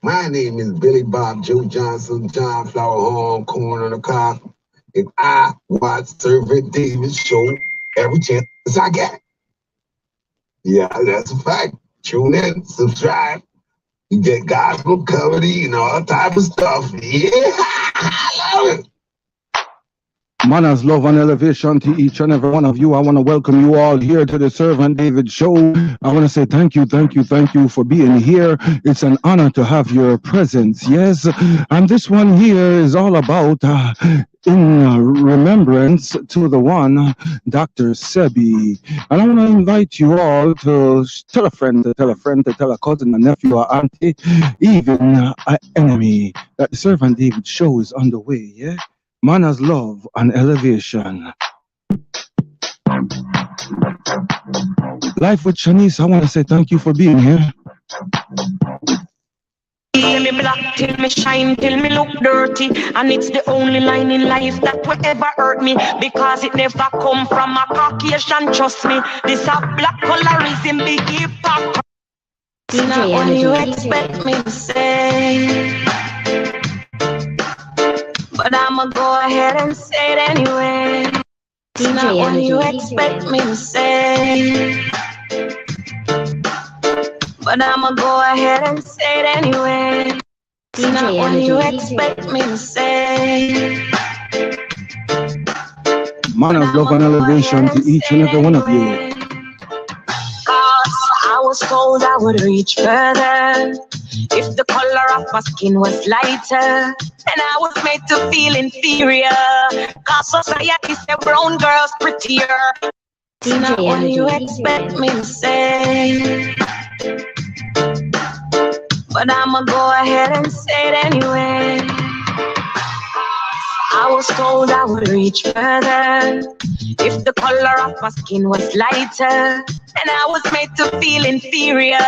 My name is Billy Bob Joe Johnson, John Flower Home, corn on the cob. And I watch Servant David's show every chance I get. Yeah, that's a fact. Tune in, subscribe. You get gospel, comedy, and all type of stuff. Yeah, I love it. Manners, love, and elevation to each and every one of you. I want to welcome you all here to the Servant David Show. I want to say thank you for being here. It's an honor to have your presence. Yes, and this one here is all about in remembrance to the one, Dr. Sebi. And I want to invite you all to tell a friend, to tell a friend, to tell a cousin, a nephew, or auntie, even an enemy, that the Servant David Show is underway. Yeah. Manners, love, and elevation. Life with Shanice, I want to say thank you for being here. Till me black, till me shine, till me look dirty. And it's the only line in life that will ever hurt me, because it never come from a Caucasian, trust me. This a black colorism, big hip hop. It's not what you expect me to say, but I'ma go ahead and say it anyway. It's not what you expect me to say, but I'ma go ahead and say it anyway. It's not what you expect me to say. Manners, love, and elevation to each and every one of you. I was told I would reach further if the color of my skin was lighter, and I was made to feel inferior, cause society said brown girls prettier. It's not what you expect me to say, but I'ma go ahead and say it anyway. I was told I would reach further if the color of my skin was lighter, and I was made to feel inferior,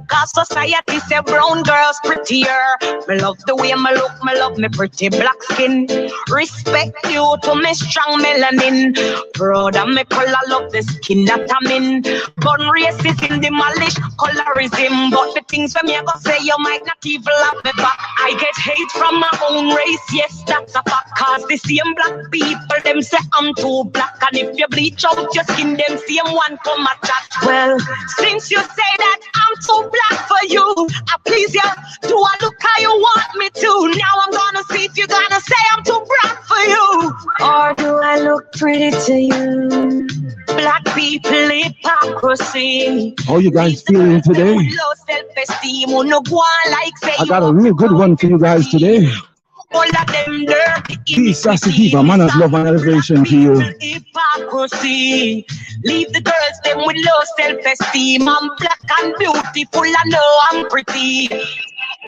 cause society said brown girls prettier. Me love the way me look, me love me pretty black skin. Respect you to me strong melanin. Proud of me color, love the skin that I'm in. Gun racism, demolish colorism, but the things when me I go say you might not even love me back. I get hate from my own race, yes that's a fact, cause the same black people them say I'm too black, and if you bleach out your skin them same one come at chat. Well, since you say that I'm too black for you, I please you, do I look how you want me to? Now I'm gonna see if you're gonna say I'm too brown for you, or do I look pretty to you? Black people hypocrisy. How you guys feeling today? I got a real good one for you guys today. All of them dirty. Peace, Sassikiva, manners, love, and elevation to you. Hypocrisy. Leave the girls them with low self-esteem. I'm black and beautiful, I know I'm pretty.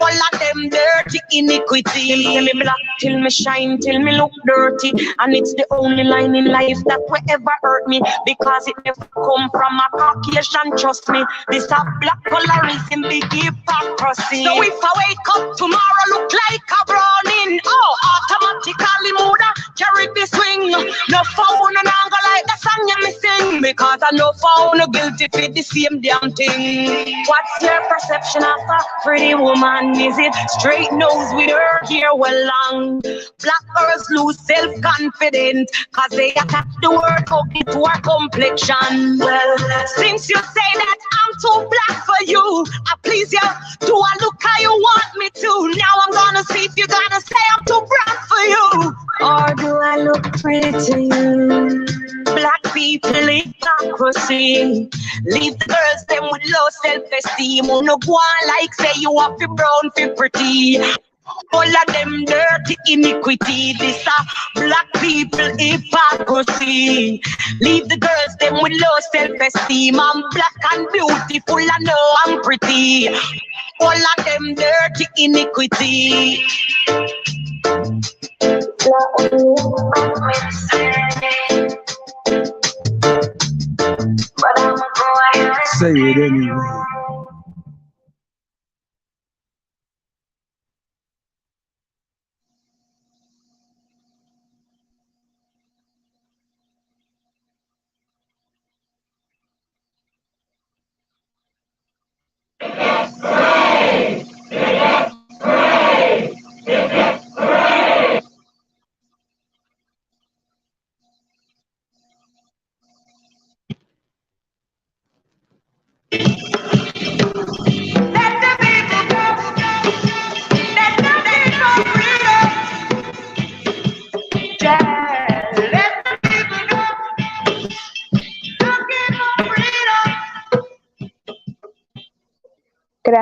All of them dirty iniquity. Till me black, till me shine, till me look dirty. And it's the only line in life that will ever hurt me, because it never come from a Caucasian, trust me. This a black colorism, big hypocrisy. So if I wake up tomorrow look like a browning, oh, automatically mood carry the swing. No phone and angle like the song you me sing, because I know phone no guilty for the same damn thing. What's your perception of a pretty woman? Is it straight nose with her hair well long? Black girls lose self-confidence cause they attack the word ugly to her complexion. Well, since you say that I'm too black for you, I please you, do I look how you want me to? Now I'm gonna see if you're gonna say I'm too brown for you, or do I look pretty to you? Black people hypocrisy. Leave the girls them with low self-esteem. Who no go on like say you have to brown for pretty. All of them dirty iniquity. This a black people hypocrisy. Leave the girls them with low self-esteem. I'm black and beautiful, I know I'm pretty. All of them dirty iniquity. But I'm going say it anyway.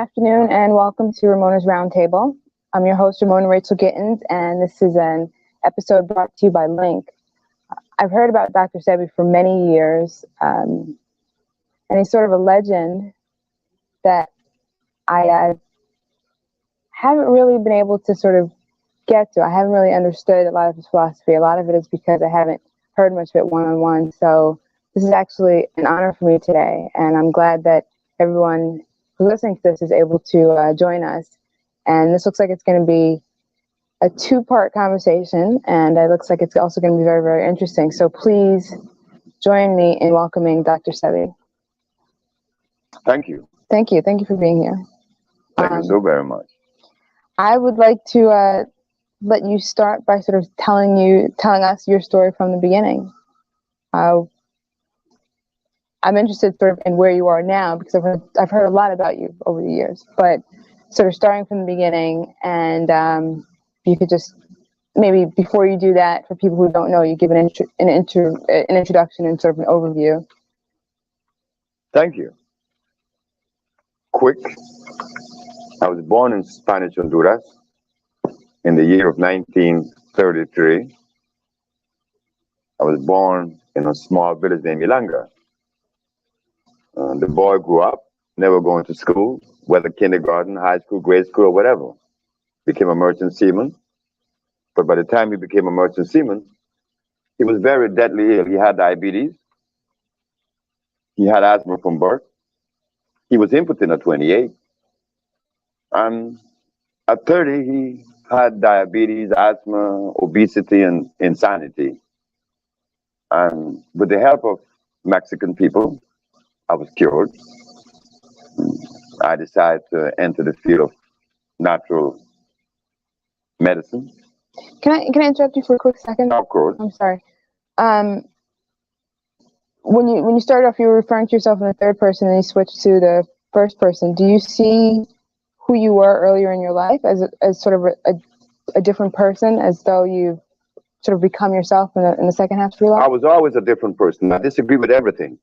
afternoon and welcome to Ramona's Roundtable. I'm your host, Ramona Rachel Gittins, and this is an episode brought to you by Link. I've heard about Dr. Sebi for many years, and he's sort of a legend that I haven't really been able to sort of get to. I haven't really understood a lot of his philosophy. A lot of it is because I haven't heard much of it one-on-one. So this is actually an honor for me today, and I'm glad that everyone who's listening to this is able to join us. And this looks like it's going to be a two-part conversation, and it looks like it's also going to be very, very interesting. So please join me in welcoming Dr. Sebi. Thank you. Thank you. Thank you for being here. Thank you so very much. I would like to let you start by sort of telling us your story from the beginning. I'm interested sort of in where you are now because I've heard a lot about you over the years, but sort of starting from the beginning, and you could just maybe before you do that, for people who don't know, you give an introduction and sort of an overview. Thank you. Quick. I was born in Spanish Honduras in the year of 1933. I was born in a small village named Milanga. The boy grew up, never going to school, whether kindergarten, high school, grade school, or whatever. Became a merchant seaman. But by the time he became a merchant seaman, he was very deadly ill. He had diabetes. He had asthma from birth. He was impotent at 28. And at 30, he had diabetes, asthma, obesity, and insanity. And with the help of Mexican people, I was cured. I decided to enter the field of natural medicine. Can I interrupt you for a quick second? Of course. I'm sorry. When you started off, you were referring to yourself in the third person, and you switched to the first person. Do you see who you were earlier in your life as sort of a different person, as though you've sort of become yourself in the second half of your life? I was always a different person. I disagree with everything.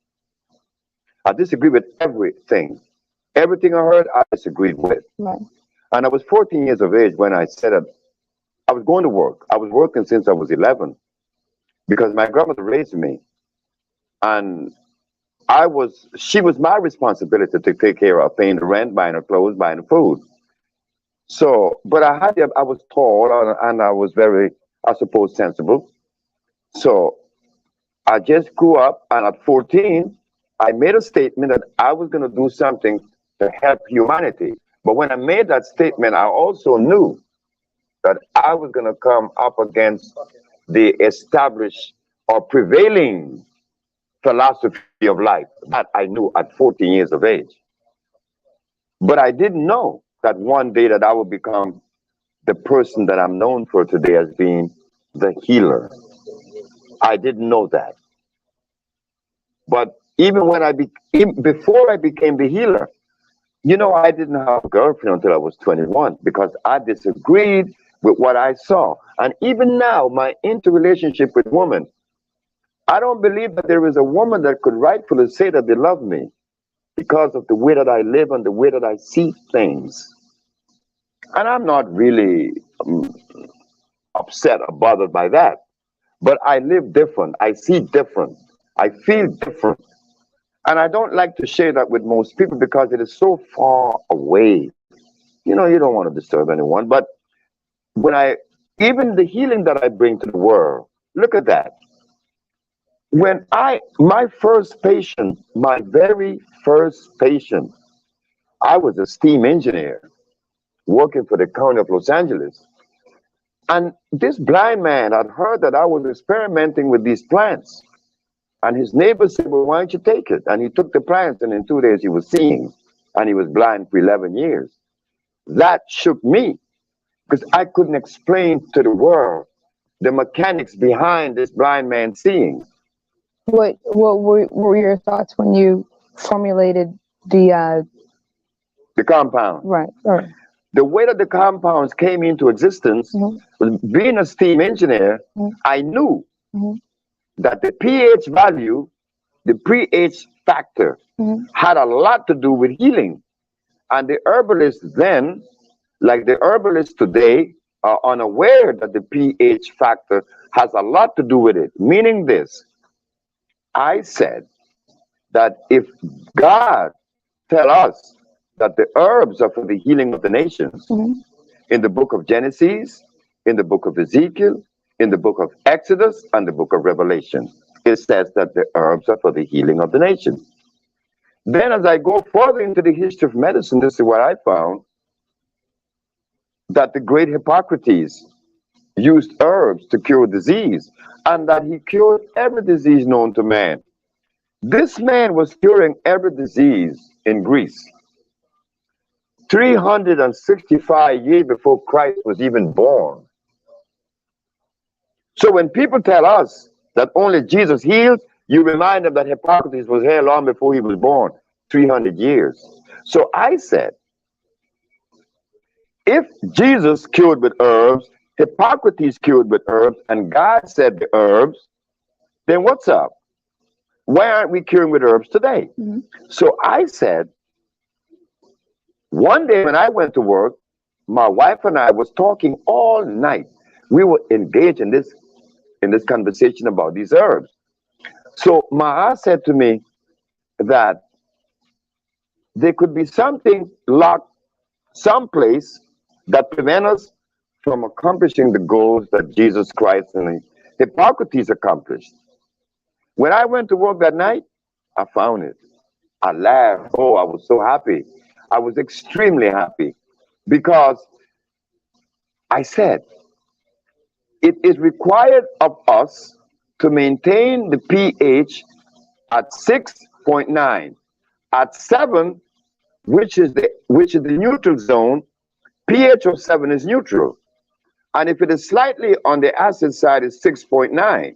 I disagree with everything. Everything I heard, I disagreed with. Right. And I was 14 years of age when I said that I was going to work. I was working since I was 11 because my grandmother raised me. And she was my responsibility to take care of paying the rent, buying her clothes, buying her food. So, but I was tall and I was very, I suppose, sensible. So I just grew up, and at 14, I made a statement that I was going to do something to help humanity. But when I made that statement, I also knew that I was going to come up against the established or prevailing philosophy of life. That I knew at 14 years of age. But I didn't know that one day that I would become the person that I'm known for today as being the healer. I didn't know that. But even before I became the healer, I didn't have a girlfriend until I was 21 because I disagreed with what I saw. And even now, my interrelationship with women, I don't believe that there is a woman that could rightfully say that they love me because of the way that I live and the way that I see things. And I'm not really upset or bothered by that. But I live different. I see different. I feel different. And I don't like to share that with most people because it is so far away. You don't want to disturb anyone. But even the healing that I bring to the world, look at that. When my very first patient, I was a steam engineer working for the county of Los Angeles. And this blind man had heard that I was experimenting with these plants. And his neighbor said, well, why don't you take it? And he took the plants, and in 2 days he was seeing. And he was blind for 11 years. That shook me because I couldn't explain to the world the mechanics behind this blind man seeing. What were your thoughts when you formulated the compound? Right. The way that the compounds came into existence, was being a steam engineer, I knew that the pH value, the pH factor, had a lot to do with healing. And the herbalists then, like the herbalists today, are unaware that the pH factor has a lot to do with it. Meaning this, I said that if God tell us that the herbs are for the healing of the nations, in the book of Genesis, in the book of Ezekiel, in the book of Exodus, and the book of Revelation, it says that the herbs are for the healing of the nations. Then as I go further into the history of medicine, this is what I found, that the great Hippocrates used herbs to cure disease, and that he cured every disease known to man. This man was curing every disease in Greece 365 years before Christ was even born. So when people tell us that only Jesus heals, you remind them that Hippocrates was here long before he was born, 300 years. So I said, if Jesus cured with herbs, Hippocrates cured with herbs, and God said the herbs, then what's up? Why aren't we curing with herbs today? So I said, one day when I went to work, my wife and I was talking all night. We were engaged in this conversation about these herbs. So Ma said to me that there could be something locked someplace that prevent us from accomplishing the goals that Jesus Christ and Hippocrates accomplished. When I went to work that night, I found it. I laughed. Oh, I was so happy. I was extremely happy because I said, it is required of us to maintain the pH at 6.9. At 7, which is the neutral zone, pH of 7 is neutral. And if it is slightly on the acid side, it's 6.9.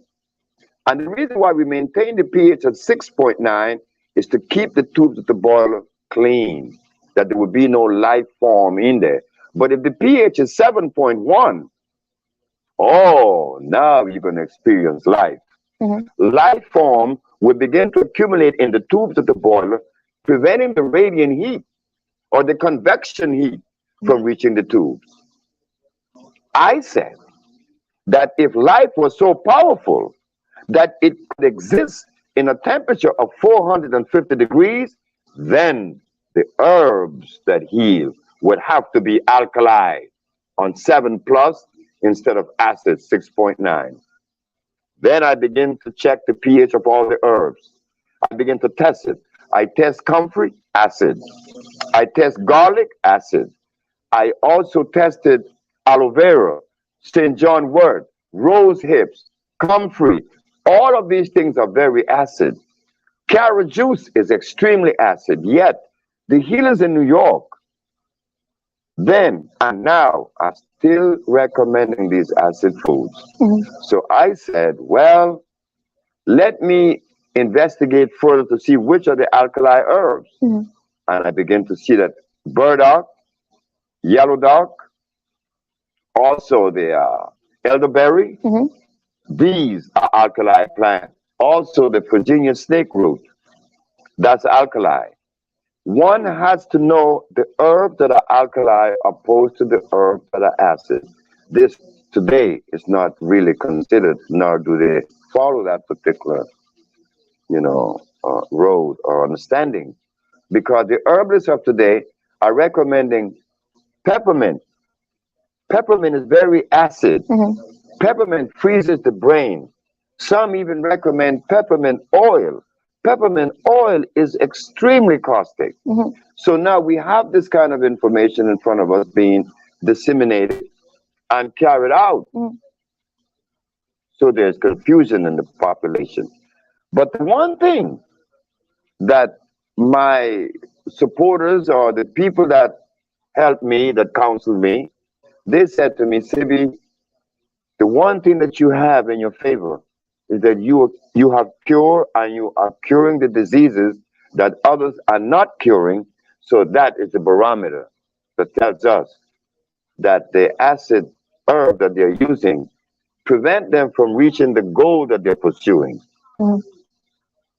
And the reason why we maintain the pH at 6.9 is to keep the tubes of the boiler clean, that there would be no life form in there. But if the pH is 7.1, oh, now you're going to experience life. Life form will begin to accumulate in the tubes of the boiler, preventing the radiant heat or the convection heat from reaching the tubes. I said that if life was so powerful that it could exist in a temperature of 450 degrees, then the herbs that heal would have to be alkali on 7 plus instead of acid 6.9. Then I begin to check the pH of all the herbs. I begin to test it. I test comfrey, acid. I test garlic, acid. I also tested aloe vera, St. John wort, rose hips, comfrey. All of these things are very acid. Carrot juice is extremely acid, yet the healers in New York then and now are still recommending these acid foods. So I said, well, let me investigate further to see which are the alkali herbs. And I began to see that burdock, yellow dock, also the elderberry, these are alkali plants. Also the Virginia snake root, that's alkali. One has to know the herbs that are alkali opposed to the herbs that are acid. This today is not really considered, nor do they follow that particular, road or understanding, because the herbalists of today are recommending peppermint. Peppermint is very acid. Peppermint freezes the brain. Some even recommend peppermint oil. Peppermint oil is extremely caustic. So now we have this kind of information in front of us being disseminated and carried out. So there's confusion in the population. But the one thing that my supporters or the people that helped me, that counseled me, they said to me, Sebi, the one thing that you have in your favor is that you have cure, and you are curing the diseases that others are not curing. So that is the barometer that tells us that the acid herb that they're using prevent them from reaching the goal that they're pursuing.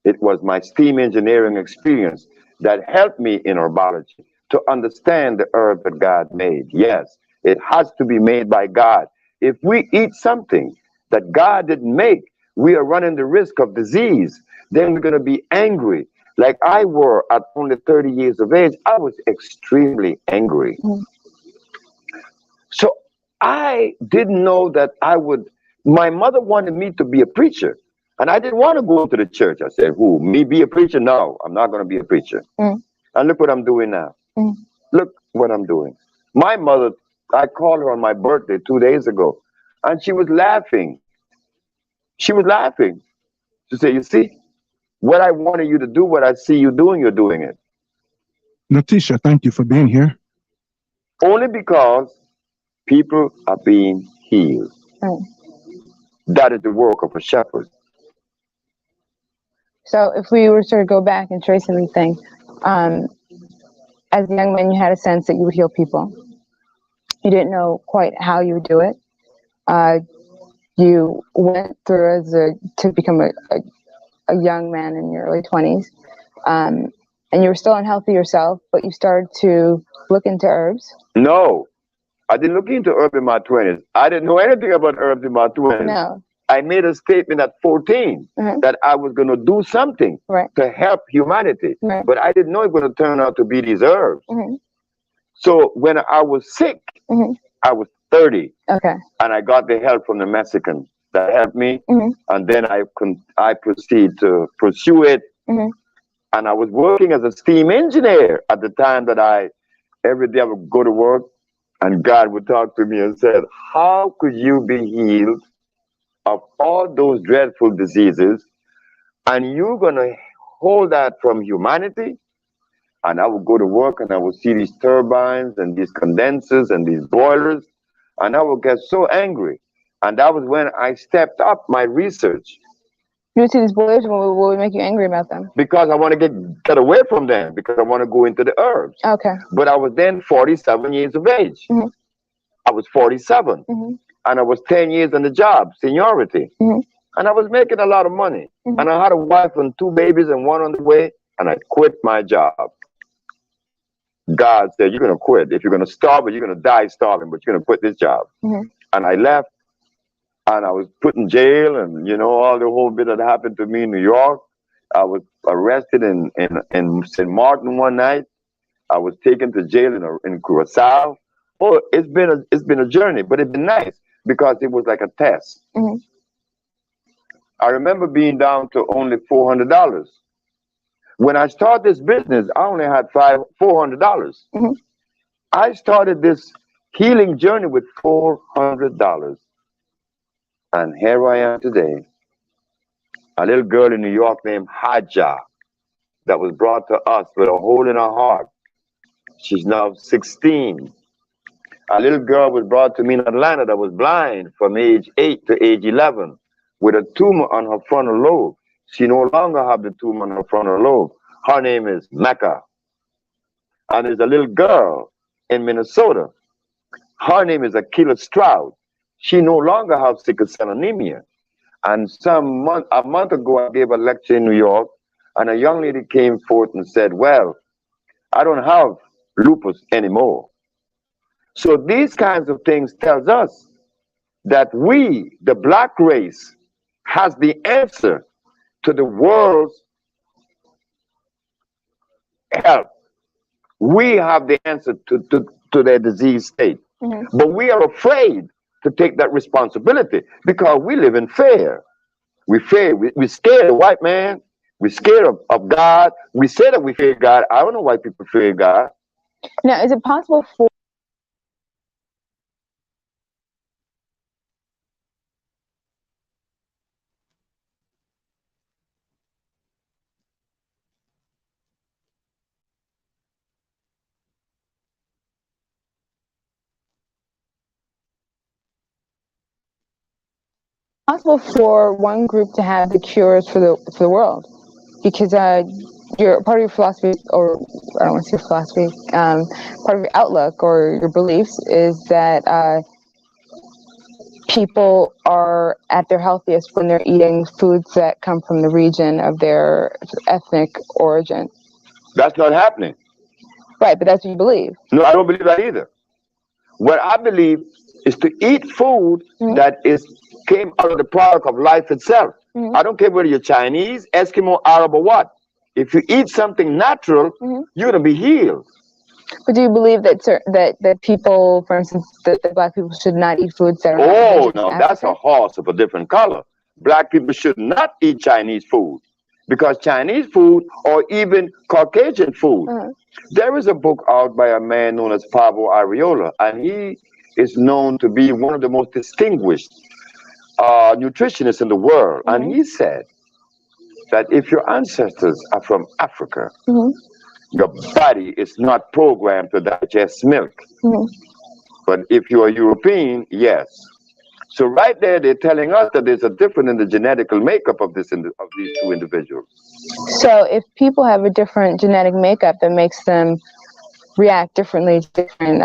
It was my steam engineering experience that helped me in herbology to to understand the herb that God made. Yes, it has to be made by God. If we eat something that God didn't make, we are running the risk of disease. Then we're going to be angry. Like I were at only 30 years of age, I was extremely angry. So I didn't know that I would. My mother wanted me to be a preacher, and I didn't want to go into the church. I said, "Who, me be a preacher? No, I'm not going to be a preacher." And look what I'm doing now. Look what I'm doing. My mother, I called her on my birthday 2 days ago, and she was laughing. She was laughing. She said, "You see, what I wanted you to do, what I see you doing, you're doing it." Letitia, thank you for being here. Only because people are being healed. That is the work of a shepherd. So if we were to sort of go back and trace everything, as a young man, you had a sense that you would heal people. You didn't know quite how you would do it. You went through to become a young man in your early 20s, and you were still unhealthy yourself, but you started to look into herbs. No, I didn't look into herbs in my 20s. I didn't know anything about herbs in my 20s. No. I made a statement at 14 that I was going to do something to help humanity, but I didn't know it was going to turn out to be these herbs. So when I was sick, I was 30, and I got the help from the Mexican that helped me, and then I proceed to pursue it, and I was working as a steam engineer at the time that every day I would go to work, and God would talk to me and said, "How could you be healed of all those dreadful diseases, and you're going to hold that from humanity?" And I would go to work and I would see these turbines and these condensers and these boilers, and I would get so angry. And that was when I stepped up my research. You would see these boilers, what would make you angry about them? Because I want to get away from them, because I want to go into the herbs. But I was then 47 years of age. I was 47. And I was 10 years on the job, seniority. And I was making a lot of money. And I had a wife and 2 babies and 1 on the way, and I quit my job. God said, "You're going to quit. If you're going to starve, you're going to die starving, but you're going to quit this job." And I left, and I was put in jail, and all the whole bit that happened to me in New York. I was arrested in St. Martin one night. I was taken to jail in Curacao. Oh, it's been a journey, but it's been nice because it was like a test. I remember being down to only $400. When I started this business, I only had $400. I started this healing journey with $400. And here I am today. A little girl in New York named Haja that was brought to us with a hole in her heart. She's now 16. A little girl was brought to me in Atlanta that was blind from age 8 to age 11 with a tumor on her frontal lobe. She no longer has the tumor on her frontal lobe. Her name is Mecca. And there's a little girl in Minnesota. Her name is Akila Stroud. She no longer has sickle cell anemia. And a month ago, I gave a lecture in New York, and a young lady came forth and said, "Well, I don't have lupus anymore." So these kinds of things tells us that we, the black race, has the answer to the world's health. We have the answer to their disease state. But we are afraid to take that responsibility because we live in fear. We're scared of white man. We're scared of God. We say that we fear God. I don't know why people fear God. Now, is it possible for one group to have the cures for the world? Because your part of your philosophy, or I don't want to say philosophy, part of your outlook or your beliefs is that people are at their healthiest when they're eating foods that come from the region of their ethnic origin. That's not happening. Right, but that's what you believe. No, I don't believe that either. What I believe is to eat food that came out of the product of life itself. I don't care whether you're Chinese, Eskimo, Arab, or what. If you eat something natural, you're gonna be healed. But do you believe that that people, for instance, that Black people should not eat foods that are not Oh indigenous no, to that's a Africa? horse of a different color. Black people should not eat Chinese food because Chinese food or even Caucasian food. There is a book out by a man known as Pablo Ariola, and he is known to be one of the most distinguished nutritionists in the world. And he said that if your ancestors are from Africa, your body is not programmed to digest milk. But if you are European, yes. So right there, they're telling us that there's a difference in the genetical makeup of these two individuals. So if people have a different genetic makeup that makes them react differently to different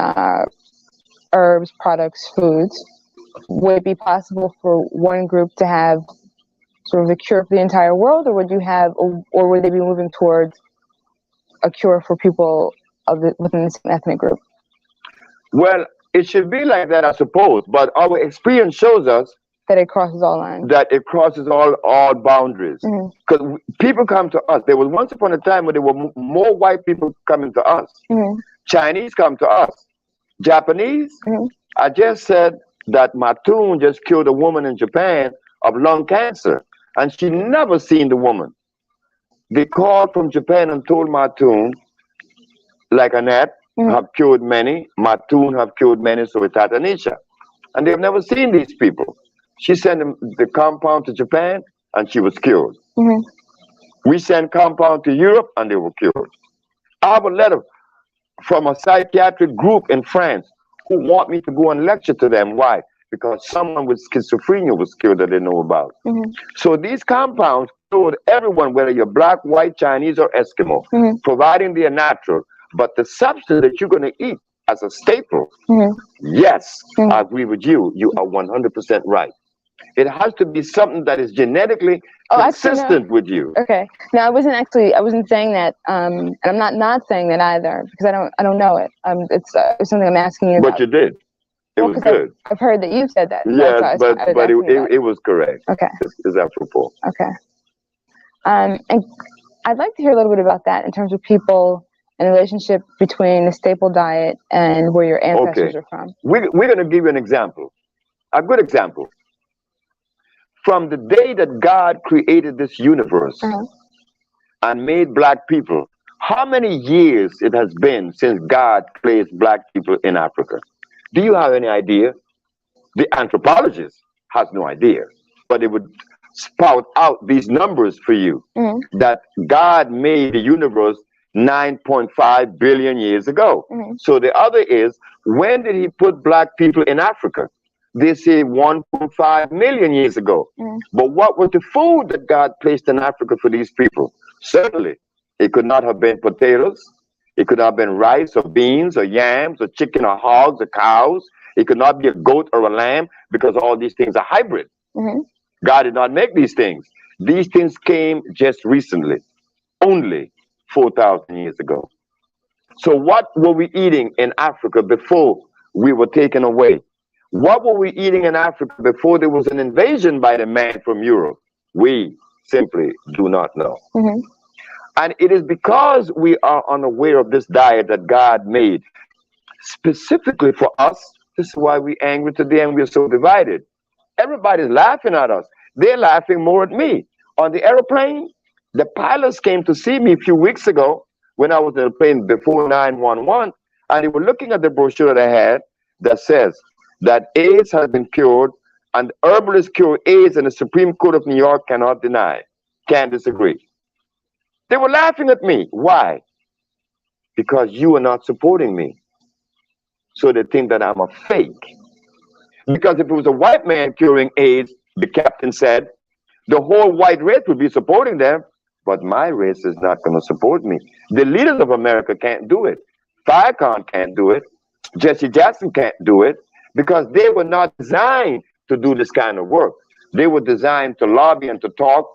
herbs, products, foods, would it be possible for one group to have sort of a cure for the entire world, or would they be moving towards a cure for people within the same ethnic group? Well, it should be like that, I suppose, but our experience shows us that it crosses all lines. That it crosses all boundaries. Because people come to us. There was once upon a time when there were more white people coming to us. Chinese come to us. Japanese. I just said that Matun just killed a woman in Japan of lung cancer, and she never seen the woman. They called from Japan and told Matun, like Annette, have cured many. Matun have cured many, so it's Tatanisha. And they've never seen these people. She sent the compound to Japan, and she was cured. We sent compound to Europe, and they were cured. I have a letter from a psychiatric group in France who want me to go and lecture to them. Why? Because someone with schizophrenia was cured that they know about. So these compounds cured everyone, whether you're black, white, Chinese, or Eskimo, providing they are natural. But the substance that you're going to eat as a staple, yes, I agree with you. You are 100% right. It has to be something that is genetically consistent with you. Okay. No, I wasn't saying that, and I'm not saying that either, because I don't know it. It's something I'm asking you about. But you did. It was good. I've heard that you've said that. Yes, but it was correct. Okay. It's apropos. Okay. And I'd like to hear a little bit about that in terms of people and the relationship between the staple diet and where your ancestors are from. We're going to give you an example, a good example. From the day that God created this universe and made black people, how many years it has been since God placed black people in Africa? Do you have any idea? The anthropologist has no idea, but it would spout out these numbers for you that God made the universe 9.5 billion years ago. So the other is, when did he put black people in Africa? They say 1.5 million years ago. But what was the food that God placed in Africa for these people? Certainly, it could not have been potatoes. It could have been rice or beans or yams or chicken or hogs or cows. It could not be a goat or a lamb, because all these things are hybrid. God did not make these things. These things came just recently, only 4,000 years ago. So what were we eating in Africa before we were taken away? What were we eating in Africa before there was an invasion by the man from Europe? We simply do not know. And it is because we are unaware of this diet that God made specifically for us. This is why we're angry today and we're so divided. Everybody's laughing at us. They're laughing more at me. On the airplane, the pilots came to see me a few weeks ago when I was in the plane before 911, and they were looking at the brochure that I had that says that AIDS has been cured, and herbalists cure AIDS, and the Supreme Court of New York cannot deny, can't disagree. They were laughing at me. Why? Because you are not supporting me. So they think that I'm a fake. Because if it was a white man curing AIDS, the captain said, the whole white race would be supporting them, but my race is not going to support me. The leaders of America can't do it. Farrakhan can't do it. Jesse Jackson can't do it, because they were not designed to do this kind of work. They were designed to lobby and to talk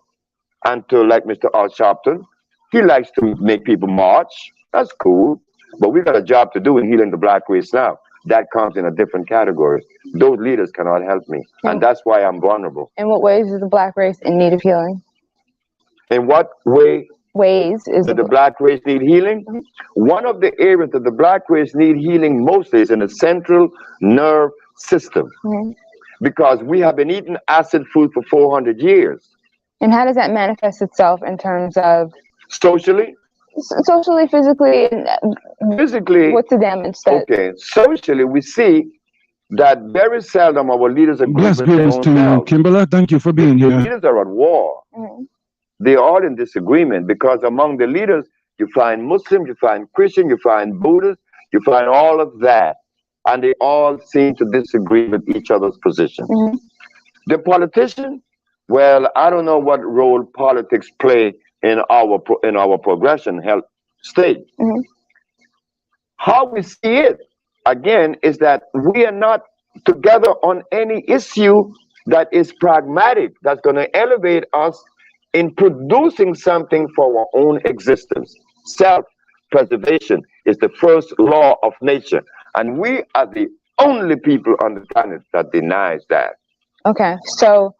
and to, like Mr. Al Sharpton, he likes to make people march. That's cool. But we got a job to do in healing the black race now. That comes in a different category. Those leaders cannot help me, and that's why I'm vulnerable. In what ways is the black race in need of healing? In what ways is the black race need healing? One of the areas that the black race need healing mostly is in the central nerve system, because we have been eating acid food for 400 years. And how does that manifest itself in terms of socially, physically, and physically? What's the damage? Okay, socially, we see that very seldom our leaders are blessed greetings to you, Kimberly. Thank you for being here. Leaders are at war. They are in disagreement, because among the leaders you find Muslims, you find Christians, you find Buddhists, you find all of that, and they all seem to disagree with each other's position. The politician, well, I don't know what role politics play in our progression health state. How we see it again is that we are not together on any issue that is pragmatic, that's going to elevate us in producing something for our own existence. Self-preservation is the first law of nature, and we are the only people on the planet that denies that. Okay, so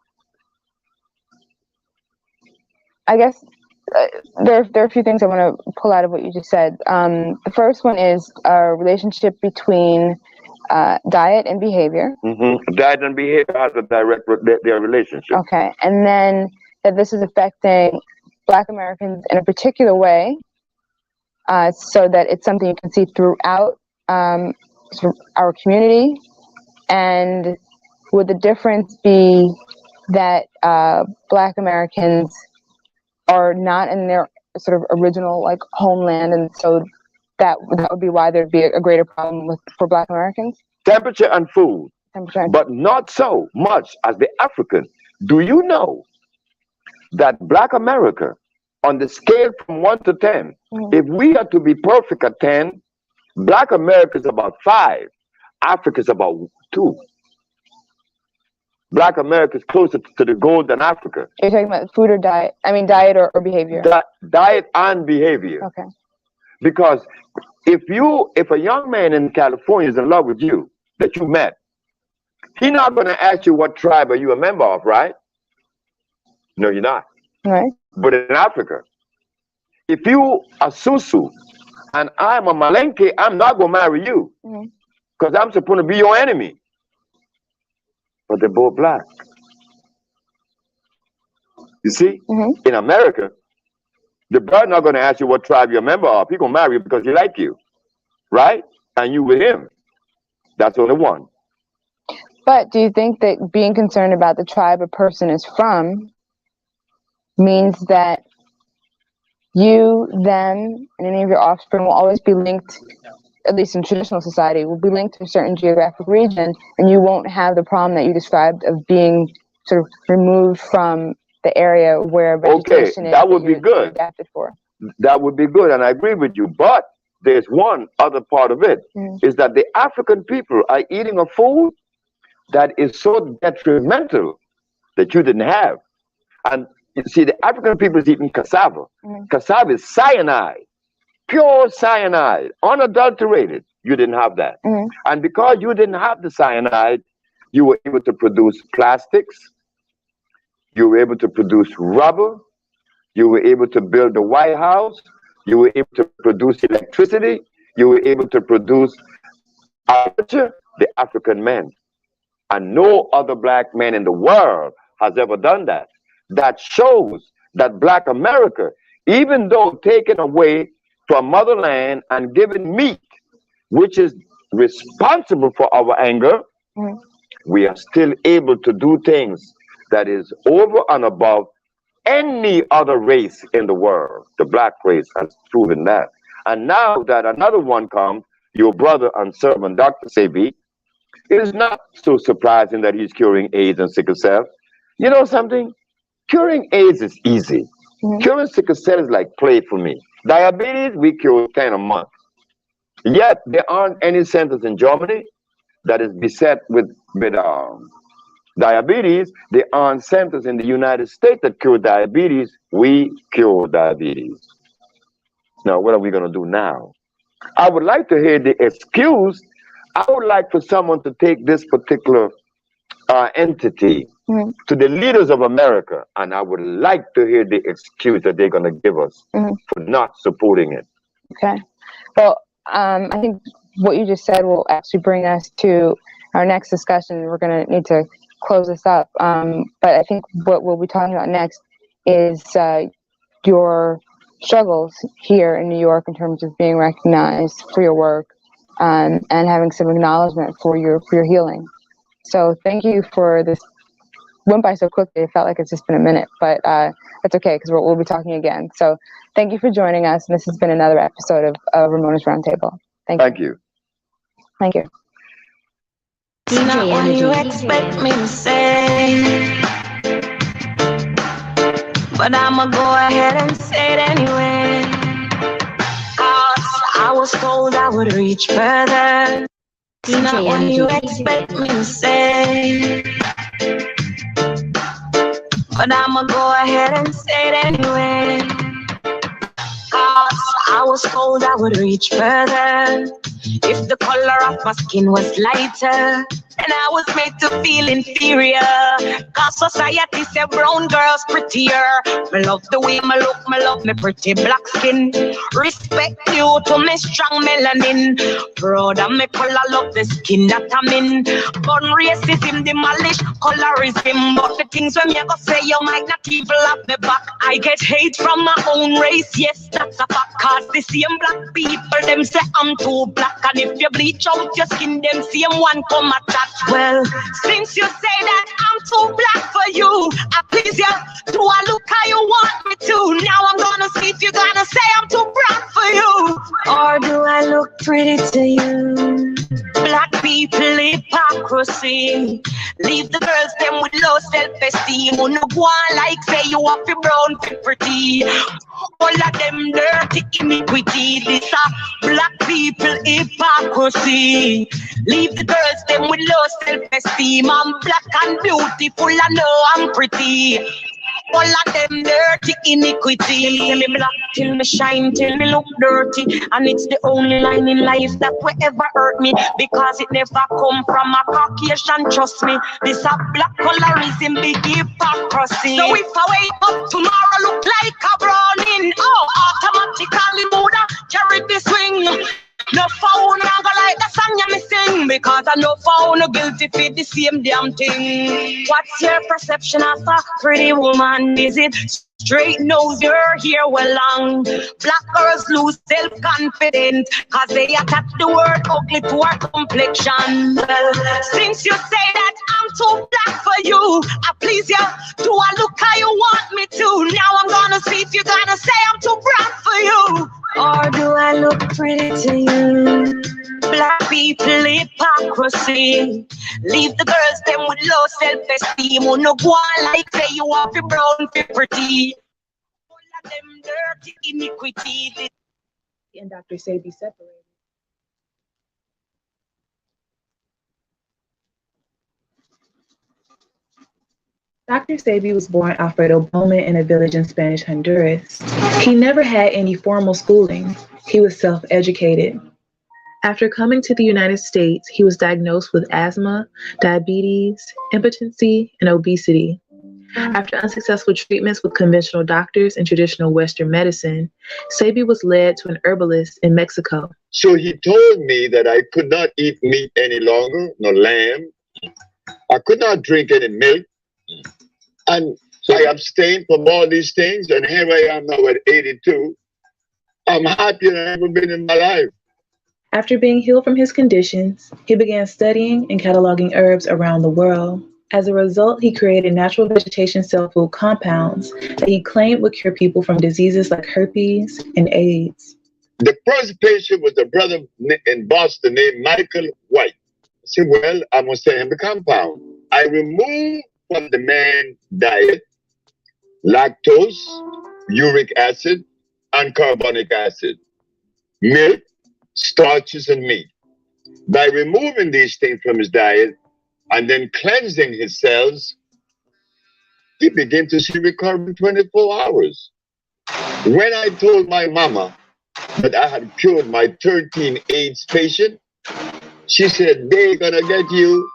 I guess there are a few things I want to pull out of what you just said. The first one is a relationship between diet and behavior. Diet and behavior has a direct their relationship. Okay, and then that this is affecting Black Americans in a particular way, so that it's something you can see throughout our community. And would the difference be that Black Americans are not in their sort of original like homeland, and so that would be why there'd be a greater problem for Black Americans? Temperature and food, but not so much as the African. Do you know that Black America, on the scale from 1 to 10, if we are to be perfect at 10, Black America is about 5, Africa is about 2. Black America is closer to the goal than Africa. You're talking about food or diet? I mean, diet or behavior? Diet and behavior. Okay. Because if a young man in California is in love with you, that you met, he's not going to ask you what tribe are you a member of, right? No, you're not. Right. But in Africa, if you are Susu and I'm a Malenke, I'm not going to marry you, because I'm supposed to be your enemy. But they're both Black. You see, in America, the brother not going to ask you what tribe you're a member of. He's going to marry you because he like you, right? And you with him. That's only one. But do you think that being concerned about the tribe a person is from means that you, them, and any of your offspring will always be linked, at least in traditional society, will be linked to a certain geographic region, and you won't have the problem that you described of being sort of removed from the area where vegetation is that would be good. Adapted for. That would be good, and I agree with you. But there's one other part of it, is that the African people are eating a food that is so detrimental that you didn't have. And you see, the African people is eating cassava. Cassava is cyanide, pure cyanide, unadulterated. You didn't have that. And because you didn't have the cyanide, you were able to produce plastics, you were able to produce rubber, you were able to build the White House, you were able to produce electricity, you were able to produce agriculture, the African men. And no other Black man in the world has ever done that. That shows that Black America, even though taken away from motherland and given meat, which is responsible for our anger, we are still able to do things that is over and above any other race in the world. The Black race has proven that. And now that another one comes, your brother and servant, Dr. Sebi, it is not so surprising that he's curing AIDS and sickle cell. You know something? Curing AIDS is easy. Curing sickle cell is like play for me. Diabetes, we cure 10 a month. Yet there aren't any centers in Germany that is beset with diabetes. There aren't centers in the United States that cure diabetes. We cure diabetes. Now, what are we going to do now? I would like to hear the excuse. I would like for someone to take this particular entity to the leaders of America, and I would like to hear the excuse that they're going to give us for not supporting it. Okay. Well, I think what you just said will actually bring us to our next discussion. We're going to need to close this up. But I think what we'll be talking about next is your struggles here in New York in terms of being recognized for your work and having some acknowledgement for your healing. So thank you for this. Went by so quickly, it felt like it's just been a minute, but that's okay because we'll be talking again. So thank you for joining us. This has been another episode of Ramona's Roundtable. Thank you. Thank you. It's not what you expect me to say, but I'ma go ahead and say it anyway. 'Cause I was told I would reach further. It's not what you expect me to say, but I'ma go ahead and say it anyway. 'Cause I was told I would reach further if the color of my skin was lighter. And I was made to feel inferior, 'cause society said brown girls prettier. Me love the way me look, me love me pretty black skin. Respect you to me strong melanin. Proud of me color, love the skin that I'm in. Gun racism, demolish colorism. But the things when you go say you might not even have me back. I get hate from my own race, yes, that's a fact. 'Cause the same black people, them say I'm too black. And if you bleach out your skin, them same one come attack. Well, since you say that I'm too black for you, I please you, do I look how you want me to? Now I'm gonna see if you're gonna say I'm too brown for you. Or do I look pretty to you? Black people hypocrisy. Leave the girls them with low self-esteem. Who no go on like say you have to brown for pretty. All of them dirty iniquity. This a black people hypocrisy. Leave the girls them with low self-esteem. I'm black and beautiful, I know I'm pretty. All of them dirty iniquity. Till me black, till me shine, till me look dirty. And it's the only line in life that will ever hurt me, because it never come from a Caucasian, trust me. This a black colorism, big hypocrisy. So if I wake up tomorrow look like a browning, oh, automatically Buddha carry the swing. No phone, I go like the song you me sing, because I know phone no guilty for the same damn thing. What's your perception of a pretty woman? Is it straight nose, your hair well long? Black girls lose self-confidence, 'cause they attach the word ugly to our complexion. Well, since you say that I'm too black for you, I please you, do I look how you want me to? Now I'm gonna see if you're gonna say I'm too brown for you. Or do I look pretty to you? Black people hypocrisy. Leave the girls them with low self-esteem. Who no go on like say you have to brown for pretty. All of them dirty iniquity. And Dr. Sebi separated. Dr. Sebi was born Alfredo Bowman in a village in Spanish Honduras. He never had any formal schooling. He was self-educated. After coming to the United States, he was diagnosed with asthma, diabetes, impotency, and obesity. After unsuccessful treatments with conventional doctors and traditional Western medicine, Sebi was led to an herbalist in Mexico. So he told me that I could not eat meat any longer, no lamb. I could not drink any milk. And so I abstained from all these things, and here I am now at 82. I'm happier than I've ever been in my life. After being healed from his conditions, he began studying and cataloging herbs around the world. As a result, he created natural vegetation cell food compounds that he claimed would cure people from diseases like herpes and AIDS. The first patient was a brother in Boston named Michael White. I said, well, I must send him the compound. I removed from the man's diet lactose, uric acid, and carbonic acid, milk, starches, and meat. By removing these things from his diet and then cleansing his cells, he began to see recovery in 24 hours. When I told my mama that I had cured my 13 AIDS patient. She said, they're gonna get you.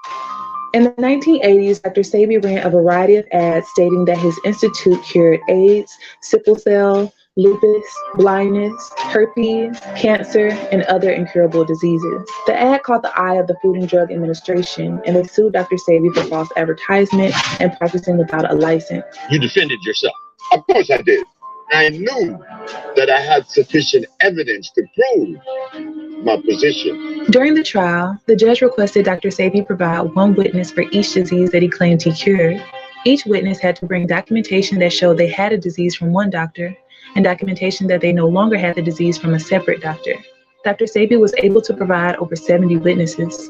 In the 1980s, Dr. Sebi ran a variety of ads stating that his institute cured AIDS, sickle cell, lupus, blindness, herpes, cancer, and other incurable diseases. The ad caught the eye of the Food and Drug Administration, and they sued Dr. Sebi for false advertisement and practicing without a license. You defended yourself. Of course I did. I knew that I had sufficient evidence to prove my position. During the trial, the judge requested Dr. Sebi provide one witness for each disease that he claimed he cured. Each witness had to bring documentation that showed they had a disease from one doctor and documentation that they no longer had the disease from a separate doctor. Dr. Sebi was able to provide over 70 witnesses.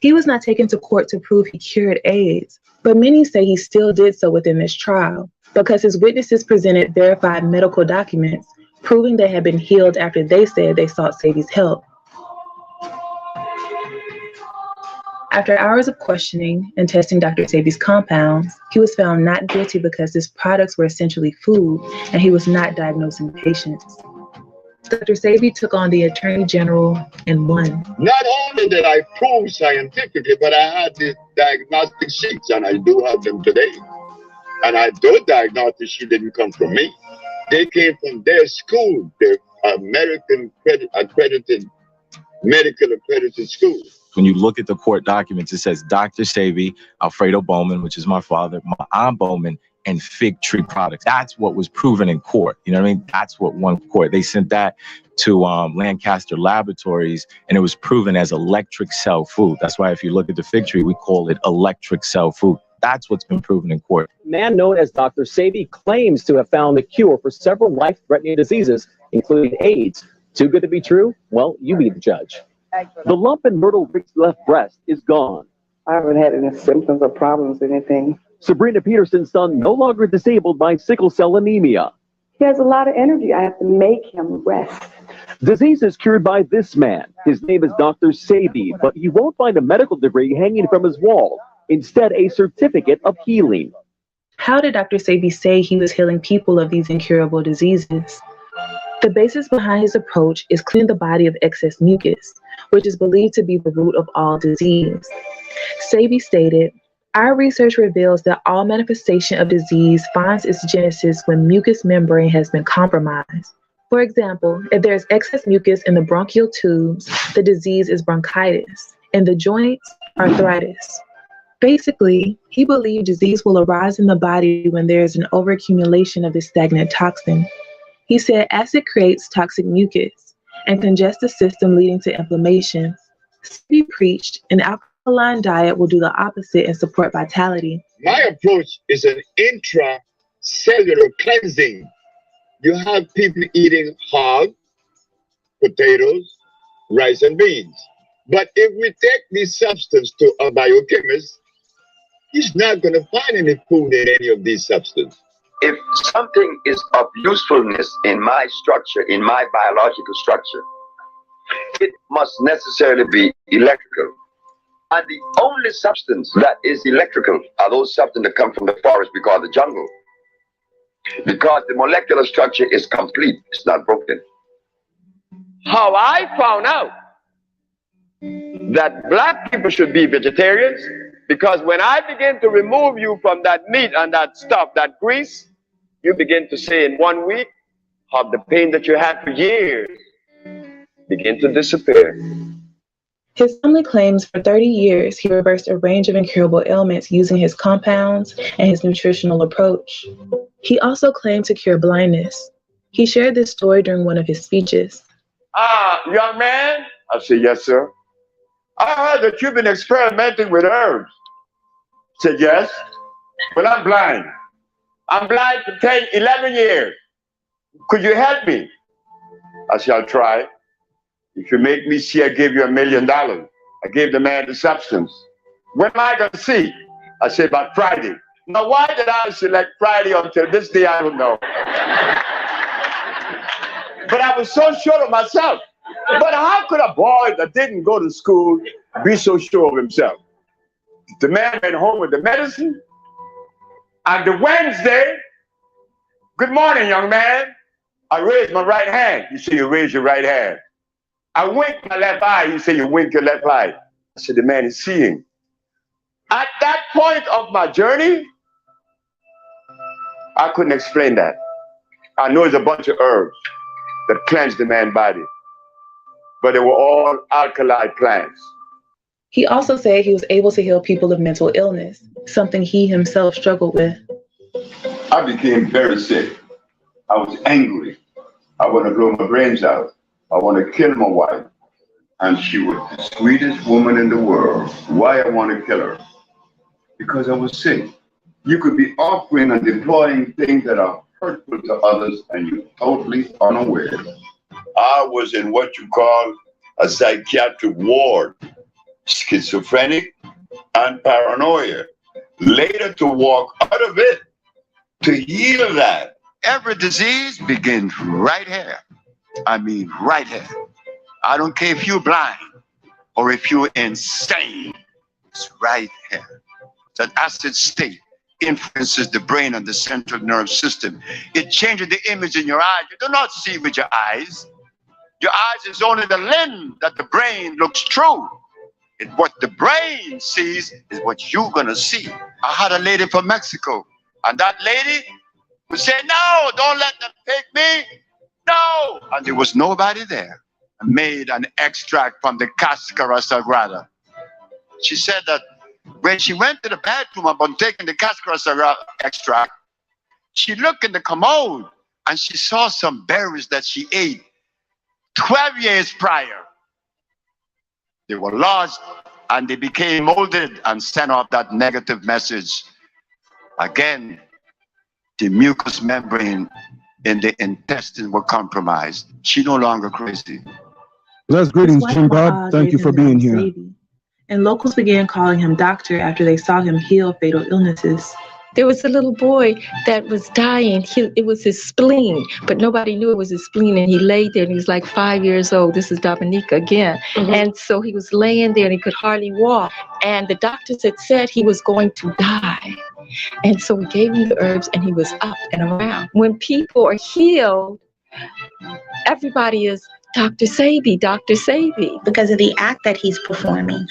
He was not taken to court to prove he cured AIDS, but many say he still did so within this trial because his witnesses presented verified medical documents proving they had been healed after they said they sought Sebi's help. After hours of questioning and testing Dr. Sebi's compounds, he was found not guilty because his products were essentially food and he was not diagnosing patients. Dr. Sebi took on the Attorney General and won. Not only did I prove scientifically, but I had the diagnostic sheets, and I do have them today. And those diagnostic sheets didn't come from me. They came from their school, their American accredited, medical accredited school. When you look at the court documents, it says Dr. Sebi, Alfredo Bowman, which is my father, my Aunt Bowman, and Fig Tree Products. That's what was proven in court. You know what I mean? That's what won court. They sent that to Lancaster Laboratories, and it was proven as electric cell food. That's why if you look at the Fig Tree, we call it electric cell food. That's what's been proven in court. Man known as Dr. Sebi claims to have found the cure for several life-threatening diseases, including AIDS. Too good to be true? Well, you be the judge. The lump in Myrtle Rick's left breast is gone. I haven't had any symptoms or problems, anything. Sabrina Peterson's son no longer disabled by sickle cell anemia. He has a lot of energy. I have to make him rest. Disease is cured by this man. His name is Dr. Sebi, but you won't find a medical degree hanging from his wall. Instead, a certificate of healing. How did Dr. Sebi say he was healing people of these incurable diseases? The basis behind his approach is cleaning the body of excess mucus, which is believed to be the root of all disease. Sebi stated, "Our research reveals that all manifestation of disease finds its genesis when mucous membrane has been compromised. For example, if there is excess mucus in the bronchial tubes, the disease is bronchitis. In the joints, arthritis." Basically, he believed disease will arise in the body when there is an overaccumulation of this stagnant toxin. He said acid creates toxic mucus and congests the system, leading to inflammation. He preached an alkaline diet will do the opposite and support vitality. My approach is an intracellular cleansing. You have people eating hog, potatoes, rice, and beans. But if we take this substance to a biochemist, he's not going to find any food in any of these substances. If something is of usefulness in my structure, in my biological structure, it must necessarily be electrical. And the only substance that is electrical are those substances that come from the forest we call the jungle. Because the molecular structure is complete, it's not broken. How I found out that black people should be vegetarians, because when I begin to remove you from that meat and that stuff, that grease, you begin to see in 1 week how the pain that you had for years begin to disappear. His family claims for 30 years he reversed a range of incurable ailments using his compounds and his nutritional approach. He also claimed to cure blindness. He shared this story during one of his speeches. Young man? I said, yes, sir. I heard that you've been experimenting with herbs. I said, yes. Well, I'm blind. I'm blind for 10, 11 years. Could you help me? I said, I'll try. If you make me see, I give you $1 million. I gave the man the substance. When am I going to see? I said, about Friday. Now, why did I select Friday until this day? I don't know. But I was so sure of myself. But how could a boy that didn't go to school be so sure of himself? The man went home with the medicine. And the Wednesday, good morning, young man. I raise my right hand. You say you raise your right hand. I wink my left eye. You say you wink your left eye. I said the man is seeing. At that point of my journey, I couldn't explain that. I know it's a bunch of herbs that cleanse the man's body, but they were all alkali plants. He also said he was able to heal people of mental illness, something he himself struggled with. I became very sick. I was angry. I want to blow my brains out. I want to kill my wife. And she was the sweetest woman in the world. Why I want to kill her? Because I was sick. You could be offering and deploying things that are hurtful to others and you're totally unaware. I was in what you call a psychiatric ward, schizophrenic and paranoia. Later to walk out of it, to heal that. Every disease begins right here. I mean, right here. I don't care if you're blind or if you're insane. It's right here. That acid state influences the brain and the central nerve system. It changes the image in your eyes. You do not see with your eyes. Your eyes is only the lens that the brain looks through. What the brain sees is what you're going to see. I had a lady from Mexico, and that lady would say, no, don't let them take me. No. And there was nobody there. I made an extract from the Cascara Sagrada. She said that when she went to the bathroom upon taking the Cascara Sagrada extract, she looked in the commode and she saw some berries that she ate 12 years prior. They were lost and they became molded and sent off that negative message. Again, the mucous membrane in the intestine were compromised. She no longer crazy. Bless greetings, Jim Bob. Thank you for being here. Sebi, and locals began calling him doctor after they saw him heal fatal illnesses. There was a little boy that was dying. It was his spleen, but nobody knew it was his spleen. And he laid there, and he was like 5 years old. This is Dominica again. Mm-hmm. And so he was laying there, and he could hardly walk. And the doctors had said he was going to die. And so we gave him the herbs, and he was up and around. When people are healed, everybody is Dr. Sebi, Dr. Sebi. Because of the act that he's performing,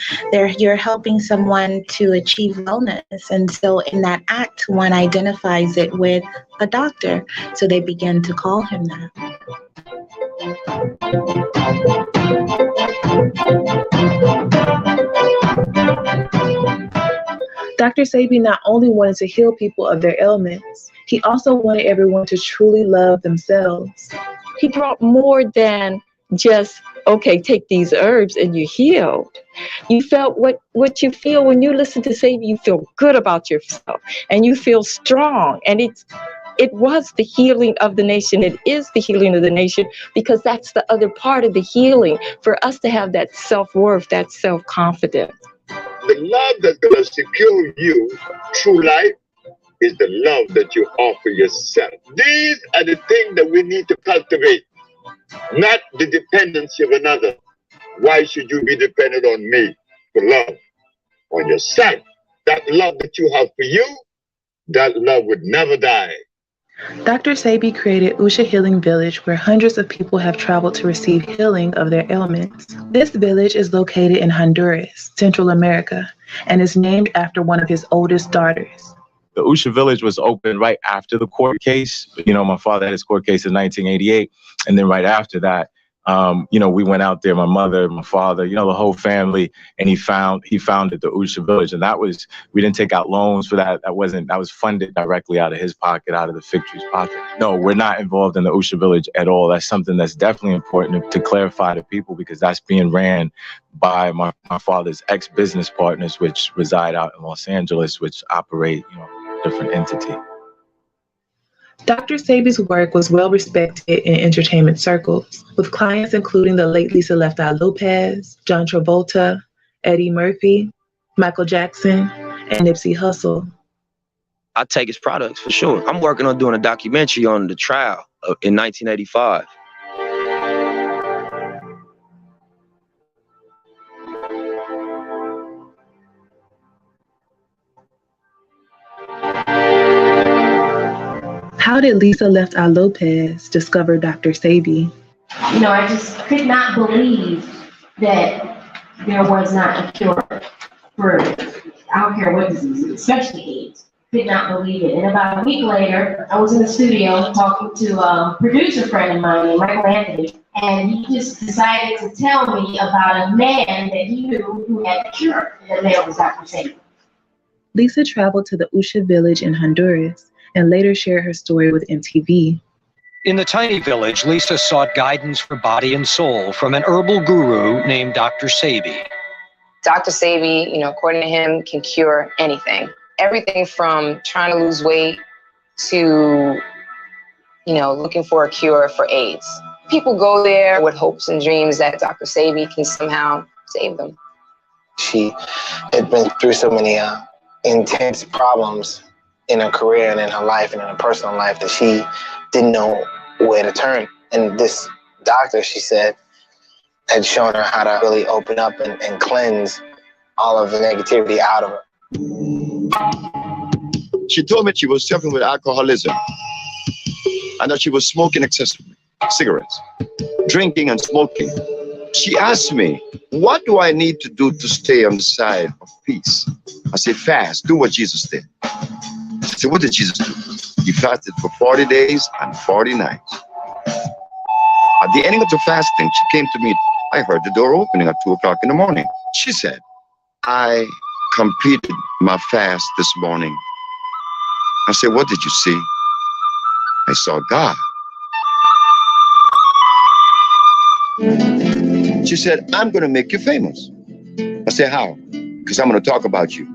you're helping someone to achieve wellness. And so in that act, one identifies it with a doctor. So they begin to call him that. Dr. Sebi not only wanted to heal people of their ailments, he also wanted everyone to truly love themselves. He brought more than just, okay, take these herbs and you're healed. You felt what you feel when you listen to Sebi. You feel good about yourself and you feel strong. And it was the healing of the nation. It is the healing of the nation because that's the other part of the healing, for us to have that self-worth, that self-confidence. The love that's going to secure you through life is the love that you offer yourself. These are the things that we need to cultivate, not the dependency of another. Why should you be dependent on me for love? On yourself. That love that you have for you, that love would never die. Dr. Sebi created Usha Healing Village, where hundreds of people have traveled to receive healing of their ailments. This village is located in Honduras, Central America, and is named after one of his oldest daughters. The Usha Village was opened right after the court case. You know, my father had his court case in 1988. And then right after that, we went out there, my mother, my father, the whole family, and he founded the Usha Village. And we didn't take out loans for that. That was funded directly out of his pocket, out of the Fig Tree's pocket. No, we're not involved in the Usha Village at all. That's something that's definitely important to clarify to people, because that's being ran by my father's ex-business partners, which reside out in Los Angeles, which operate, different entity. Dr. Sebi's work was well respected in entertainment circles, with clients including the late Lisa Left Eye Lopez, John Travolta, Eddie Murphy, Michael Jackson, and Nipsey Hussle. I take his products for sure. I'm working on doing a documentary on the trial in 1985. How did Lisa Left-Eye Lopez discover Dr. Sebi? You know, I just could not believe that there was not a cure for, I don't care what disease, especially AIDS. Could not believe it. And about a week later, I was in the studio talking to a producer friend of mine named Michael Anthony, and he just decided to tell me about a man that he knew who had a cure. And the man was Dr. Sebi. Lisa traveled to the Usha village in Honduras and later shared her story with MTV. In the tiny village, Lisa sought guidance for body and soul from an herbal guru named Dr. Sebi. Dr. Sebi, you know, according to him, can cure anything. Everything from trying to lose weight to, you know, looking for a cure for AIDS. People go there with hopes and dreams that Dr. Sebi can somehow save them. She had been through so many intense problems in her career and in her life and in her personal life that she didn't know where to turn. And this doctor, she said, had shown her how to really open up and cleanse all of the negativity out of her. She told me she was suffering with alcoholism and that she was smoking excessively, cigarettes, drinking and smoking. She asked me, what do I need to do to stay on the side of peace? I said, fast, do what Jesus did. I said, what did Jesus do? He fasted for 40 days and 40 nights. At the ending of the fasting, she came to me. I heard the door opening at 2 o'clock in the morning. She said, I completed my fast this morning. I said, what did you see? I saw God. She said, I'm going to make you famous. I said, how? Because I'm going to talk about you.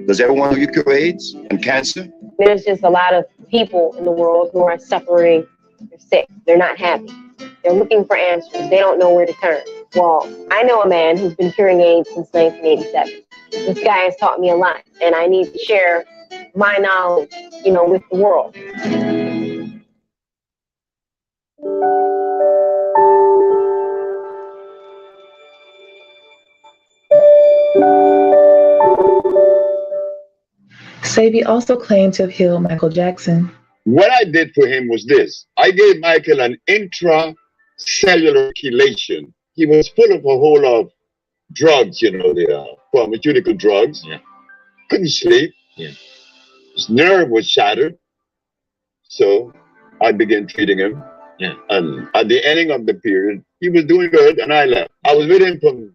Does everyone know you cure AIDS and cancer? There's just a lot of people in the world who are suffering. They're sick. They're not happy. They're looking for answers. They don't know where to turn. Well, I know a man who's been curing AIDS since 1987. This guy has taught me a lot, and I need to share my knowledge, you know, with the world. Sebi also claimed to have healed Michael Jackson. What I did for him was this. I gave Michael an intracellular chelation. He was full of a whole lot of drugs, you know, the pharmaceutical drugs. Yeah. Couldn't sleep. Yeah. His nerve was shattered. So I began treating him. Yeah. And at the ending of the period, he was doing good and I left. I was with him from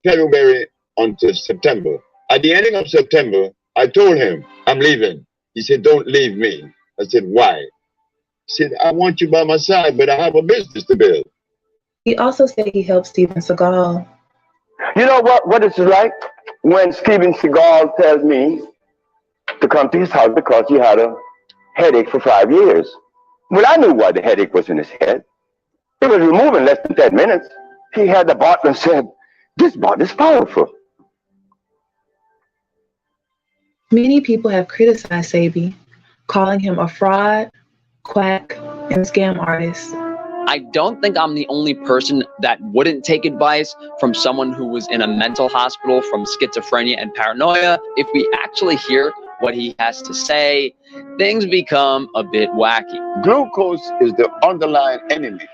February until September. At the ending of September, I told him, I'm leaving. He said, don't leave me. I said, why? He said, I want you by my side, but I have a business to build. He also said he helped Steven Seagal. You know what it's like when Steven Seagal tells me to come to his house because he had a headache for 5 years. Well, I knew why the headache was in his head. It was removed in less than 10 minutes. He had the bottle and said, this bottle is powerful. Many people have criticized Sebi, calling him a fraud, quack, and scam artist. I don't think I'm the only person that wouldn't take advice from someone who was in a mental hospital from schizophrenia and paranoia. If we actually hear what he has to say, things become a bit wacky. Glucose is the underlying enemy.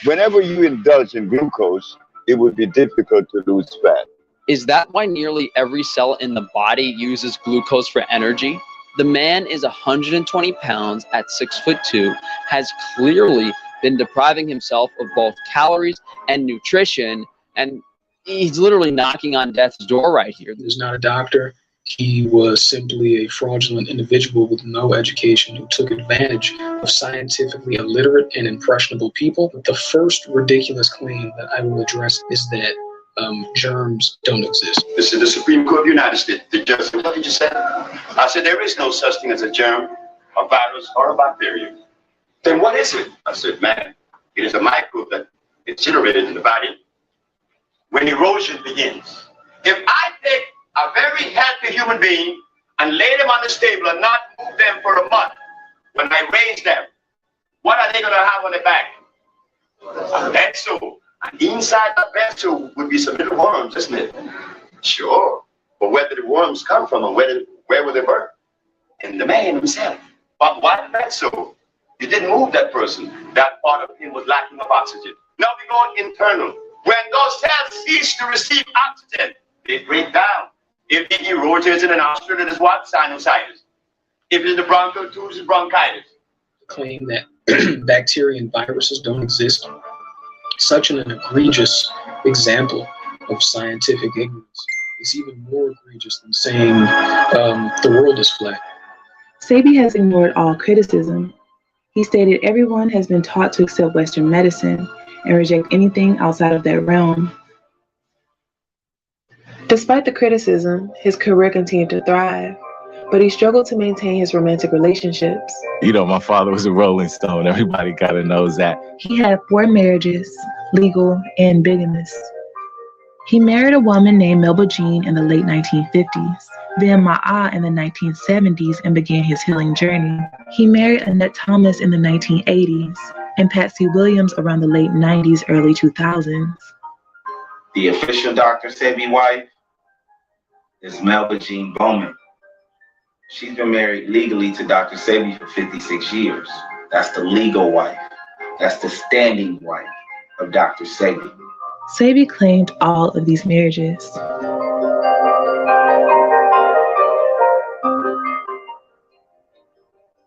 Whenever you indulge in glucose, it would be difficult to lose fat. Is that why nearly every cell in the body uses glucose for energy? The man is 120 pounds at 6'2", has clearly been depriving himself of both calories and nutrition, and he's literally knocking on death's door right here. He's not a doctor. He was simply a fraudulent individual with no education who took advantage of scientifically illiterate and impressionable people. But the first ridiculous claim that I will address is that germs don't exist. This is the Supreme Court of the United States. The judge said, what did you say? I said, there is no such thing as a germ, a virus, or a bacteria. Then what is it? I said, man, it is a microbe that is generated in the body when erosion begins. If I take a very healthy human being and lay them on the table and not move them for a month, when I raise them, what are they going to have on their back? A vessel. And inside the vessel would be some little worms, isn't it? Sure. But where did the worms come from and where were they born? In the man himself. But what vessel You didn't move that person. That part of him was lacking of oxygen. Now we go internal. When those cells cease to receive oxygen, they break down. If the erosion in the nostril, it is what? Sinusitis. If it's the bronchial tubes, it's bronchitis. Claim that bacteria and viruses don't exist. Such an egregious example of scientific ignorance. It's even more egregious than saying the world is flat. Sebi has ignored all criticism. He stated everyone has been taught to accept Western medicine and reject anything outside of that realm. Despite the criticism, his career continued to thrive, but he struggled to maintain his romantic relationships. You know, my father was a Rolling Stone. Everybody kind of knows that. He had 4 marriages, legal and bigamous. He married a woman named Melba Jean in the late 1950s, then Ma'a in the 1970s and began his healing journey. He married Annette Thomas in the 1980s and Patsy Williams around the late 90s, early 2000s. The official Dr. Sebi wife is Melba Jean Bowman. She's been married legally to Dr. Sebi for 56 years. That's the legal wife. That's the standing wife of Dr. Sebi. Sebi claimed all of these marriages.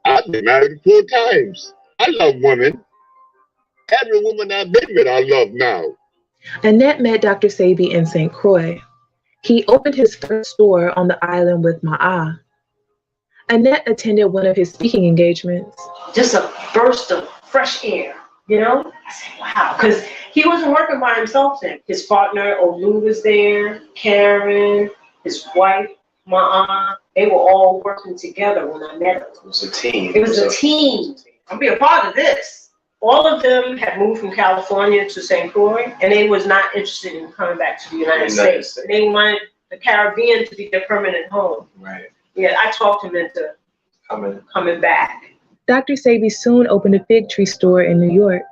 I've been married 4 times. I love women. Every woman I've been with, I love now. Annette met Dr. Sebi in St. Croix. He opened his first store on the island with Ma'a. Annette attended one of his speaking engagements. Just a burst of fresh air, you know? I said, wow, because he wasn't working by himself then. His partner, Olu, was there, Karen, his wife, Ma'a. They were all working together when I met him. It was a team. It was a team. I'm being a part of this. All of them had moved from California to St. Croix, and they was not interested in coming back to the United States. They wanted the Caribbean to be their permanent home. Right. Yeah, I talked him into coming back. Dr. Sebi soon opened a fig tree store in New York.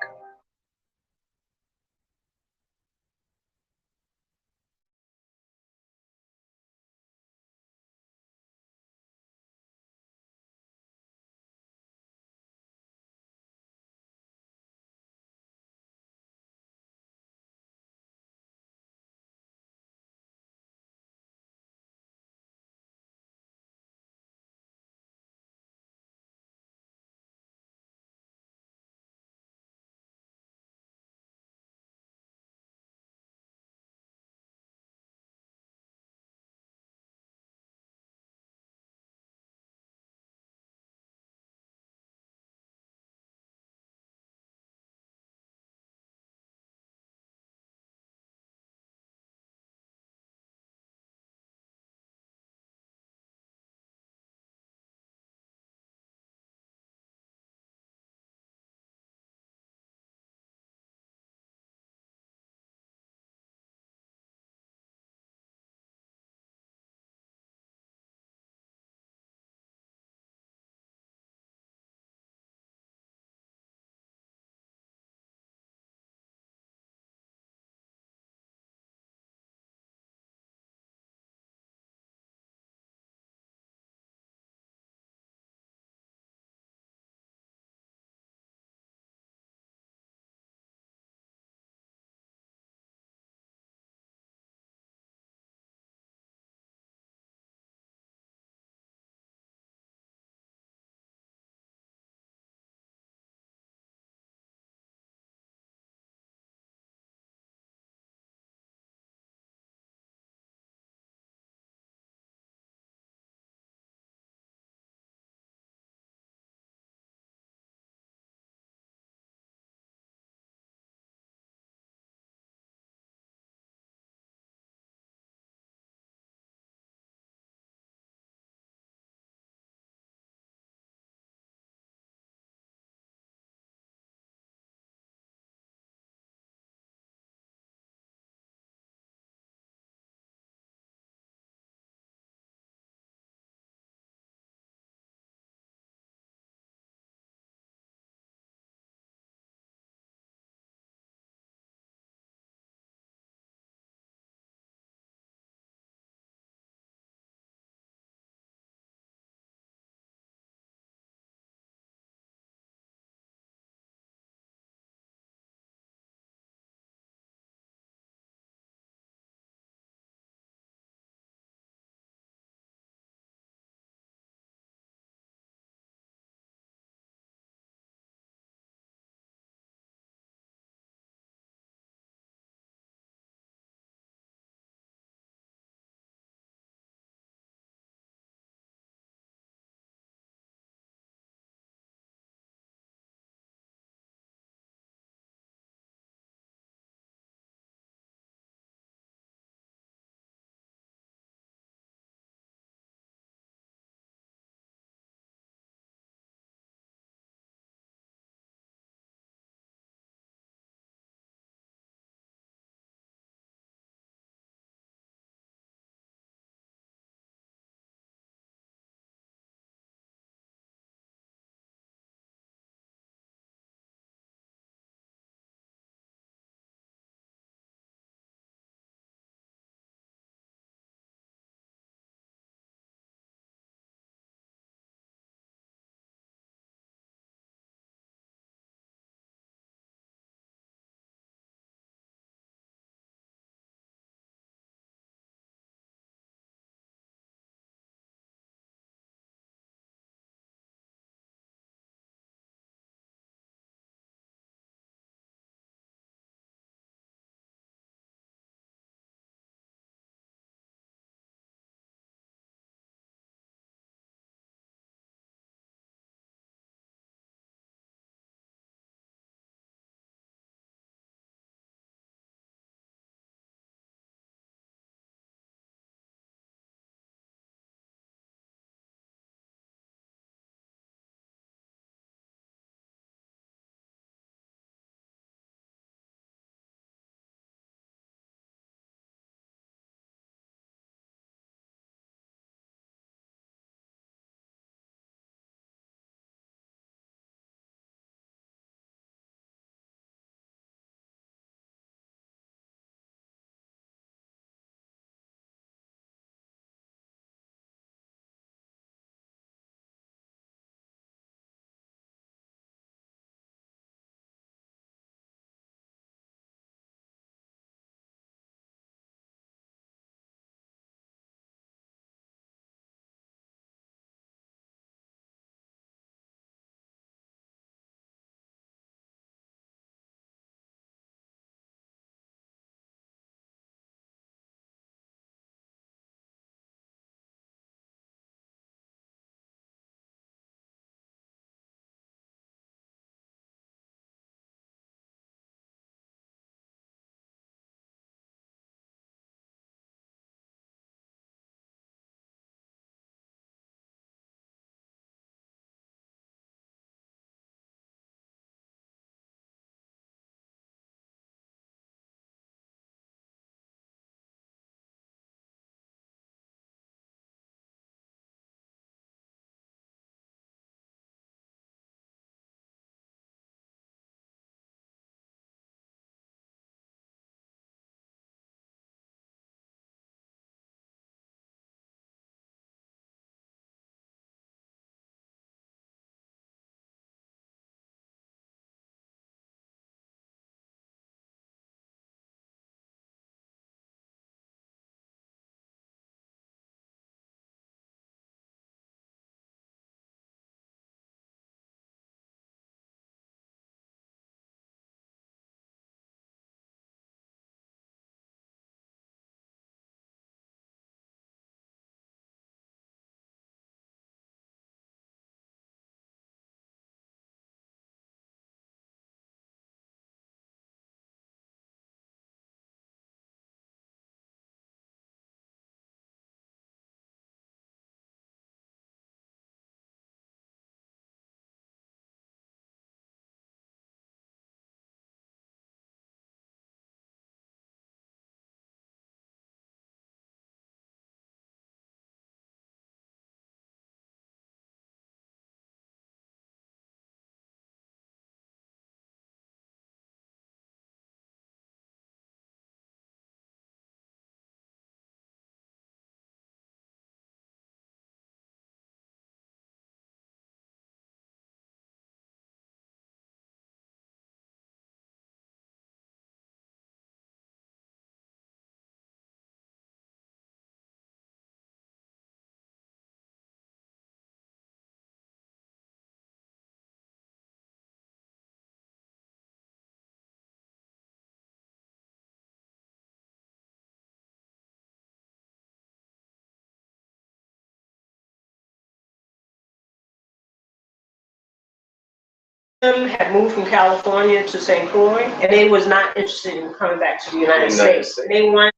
Them had moved from California to St. Croix, and they was not interested in coming back to the United States. They wanted.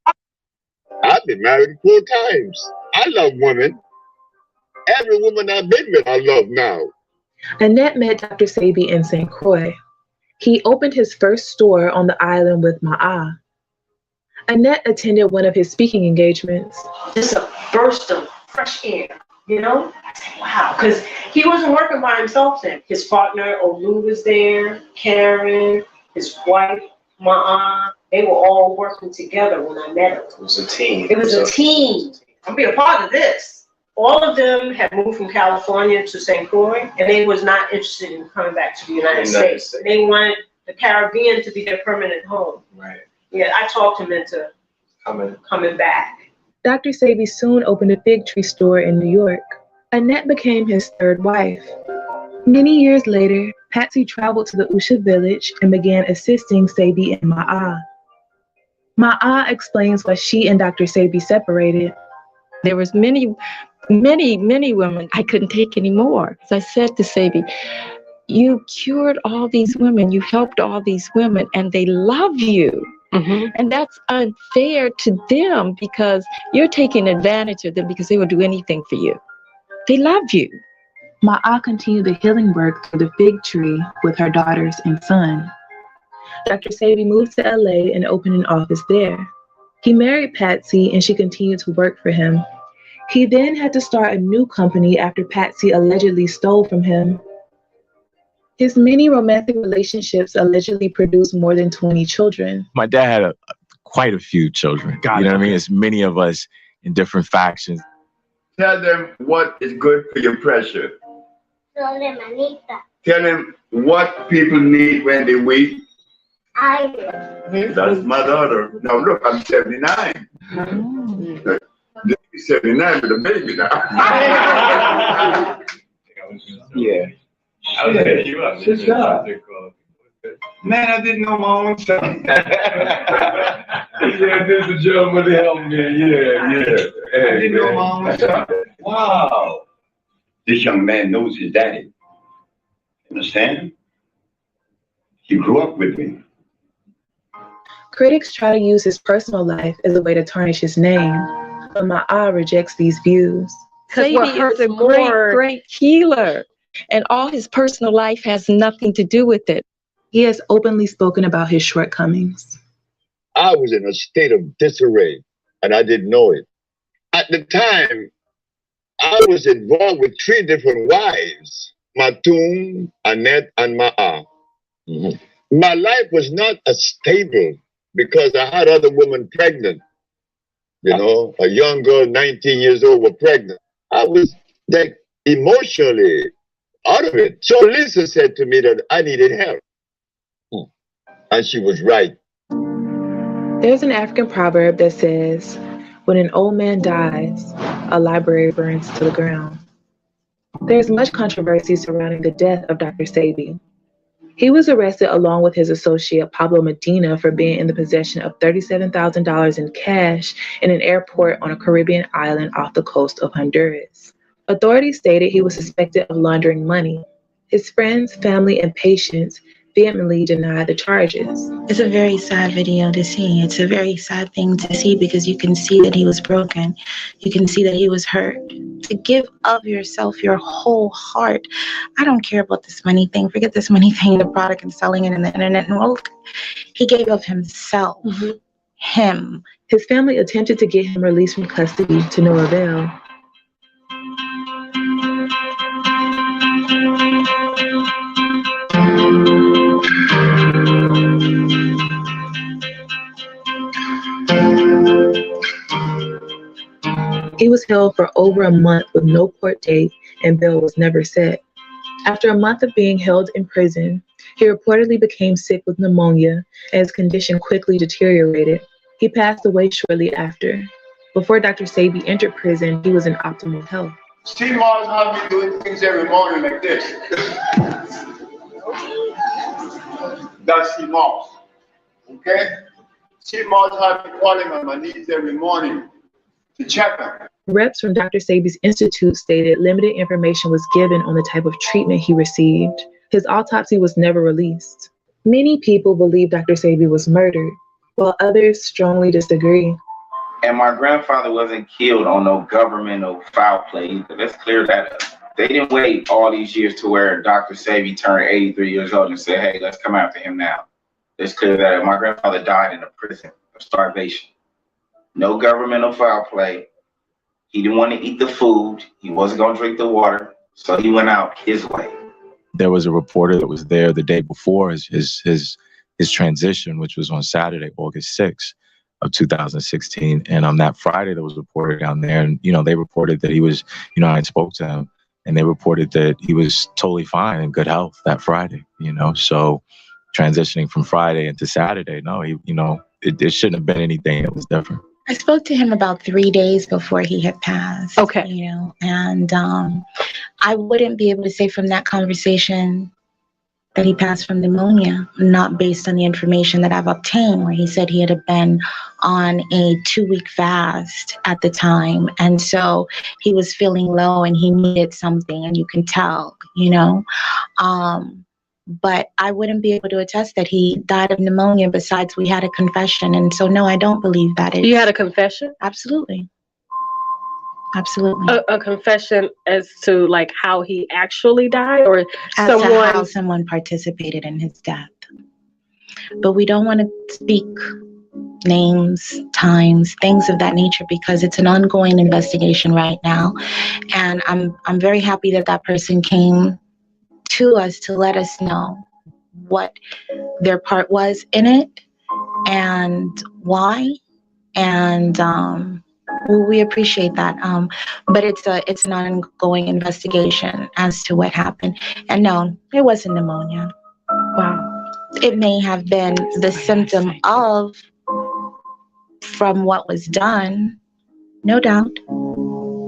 I've been married 4 times. I love women. Every woman I've been with, I love now. Annette met Dr. Sebi in St. Croix. He opened his first store on the island with Ma'a. Annette attended one of his speaking engagements. Just a burst of fresh air, you know? I said, wow, because he wasn't working by himself then. His partner, Olu, was there, Karen, his wife, Ma'a. They were all working together when I met him. It was a team. It was a team. I'm being a part of this. All of them had moved from California to St. Croix, and they was not interested in coming back to the United States. They wanted the Caribbean to be their permanent home. Right. Yeah, I talked him into coming back. Dr. Sebi soon opened a fig tree store in New York. Annette became his third wife. Many years later, Patsy traveled to the Usha village and began assisting Sebi and Ma'a. Ma'a explains why she and Dr. Sebi separated. There was many women I couldn't take anymore. As I said to Sebi, you cured all these women, you helped all these women, and they love you. Mm-hmm. And that's unfair to them because you're taking advantage of them because they will do anything for you. They love you. Ma'a continued the healing work through the fig tree with her daughters and son. Dr. Sebi moved to LA and opened an office there. He married Patsy and she continued to work for him. He then had to start a new company after Patsy allegedly stole from him. His many romantic relationships allegedly produced more than 20 children. My dad had quite a few children. You know what I mean? It's many of us in different factions. Tell them what is good for your pressure. Tell them what people need when they weak. That's my daughter. Now look, I'm 79. Mm. 79 with a baby now. Yeah. I was hitting you up. Good job. Man, I didn't know my own son. Yeah, this is Joe with the help me. Yeah. I didn't know my own son. Wow. This young man knows his daddy. Understand? He grew up with me. Critics try to use his personal life as a way to tarnish his name, but Ma'a rejects these views. Sebi is a great healer, and all his personal life has nothing to do with it. He has openly spoken about his shortcomings. I was in a state of disarray, and I didn't know it. At the time, I was involved with 3 different wives, Matum, Annette, and Ma'a. Mm-hmm. My life was not as stable because I had other women pregnant. You know, a young girl, 19 years old, was pregnant. I was like emotionally out of it. So Lisa said to me that I needed help. And she was right. There's an African proverb that says, when an old man dies, a library burns to the ground. There's much controversy surrounding the death of Dr. Sebi. He was arrested along with his associate Pablo Medina for being in the possession of $37,000 in cash in an airport on a Caribbean island off the coast of Honduras. Authorities stated he was suspected of laundering money. His friends, family, and patients vehemently denied the charges. It's a very sad video to see. It's a very sad thing to see because you can see that he was broken. You can see that he was hurt. To give of yourself, your whole heart. I don't care about this money thing. Forget this money thing, the product and selling it on the internet. And well, he gave of himself. Mm-hmm. Him. His family attempted to get him released from custody to no avail. He was held for over a month with no court date and bail was never set. After a month of being held in prison, he reportedly became sick with pneumonia and his condition quickly deteriorated. He passed away shortly after. Before Dr. Sebi entered prison, he was in optimal health. Steve Mars had me doing things every morning like this. That's Steve Mars. Okay? Steve Mars had me falling on my knees every morning to check him. Reps from Dr. Sebi's institute stated limited information was given on the type of treatment he received. His autopsy was never released. Many people believe Dr. Sebi was murdered, while others strongly disagree. And my grandfather wasn't killed on no government or foul play either. Let's clear that up. They didn't wait all these years to where Dr. Sebi turned 83 years old and said, hey, let's come after him now. Let's clear that up. My grandfather died in a prison of starvation. No governmental foul play. He didn't want to eat the food. He wasn't going to drink the water. So he went out his way. There was a reporter that was there the day before his transition, which was on Saturday, August 6th of 2016. And on that Friday, there was a reporter down there, and, you know, they reported that he was, you know, I spoke to him, and they reported that he was totally fine and good health that Friday, you know. So transitioning from Friday into Saturday, no, he, you know, it shouldn't have been anything that was different. I spoke to him about 3 days before he had passed. Okay. You know, and I wouldn't be able to say from that conversation that he passed from pneumonia, not based on the information that I've obtained, where he said he had been on a 2-week fast at the time. And so he was feeling low and he needed something, and you can tell, you know. But I wouldn't be able to attest that he died of pneumonia. Besides, we had a confession. And so, no, I don't believe that. You had a confession? Absolutely. Absolutely. A confession as to like how he actually died, or As to how someone participated in his death. But we don't want to speak names, times, things of that nature, because it's an ongoing investigation right now. And I'm very happy that that person came to us to let us know what their part was in it and why. And we appreciate that. But it's an ongoing investigation as to what happened. And no, it wasn't pneumonia. Wow. It may have been the symptom of from what was done, no doubt,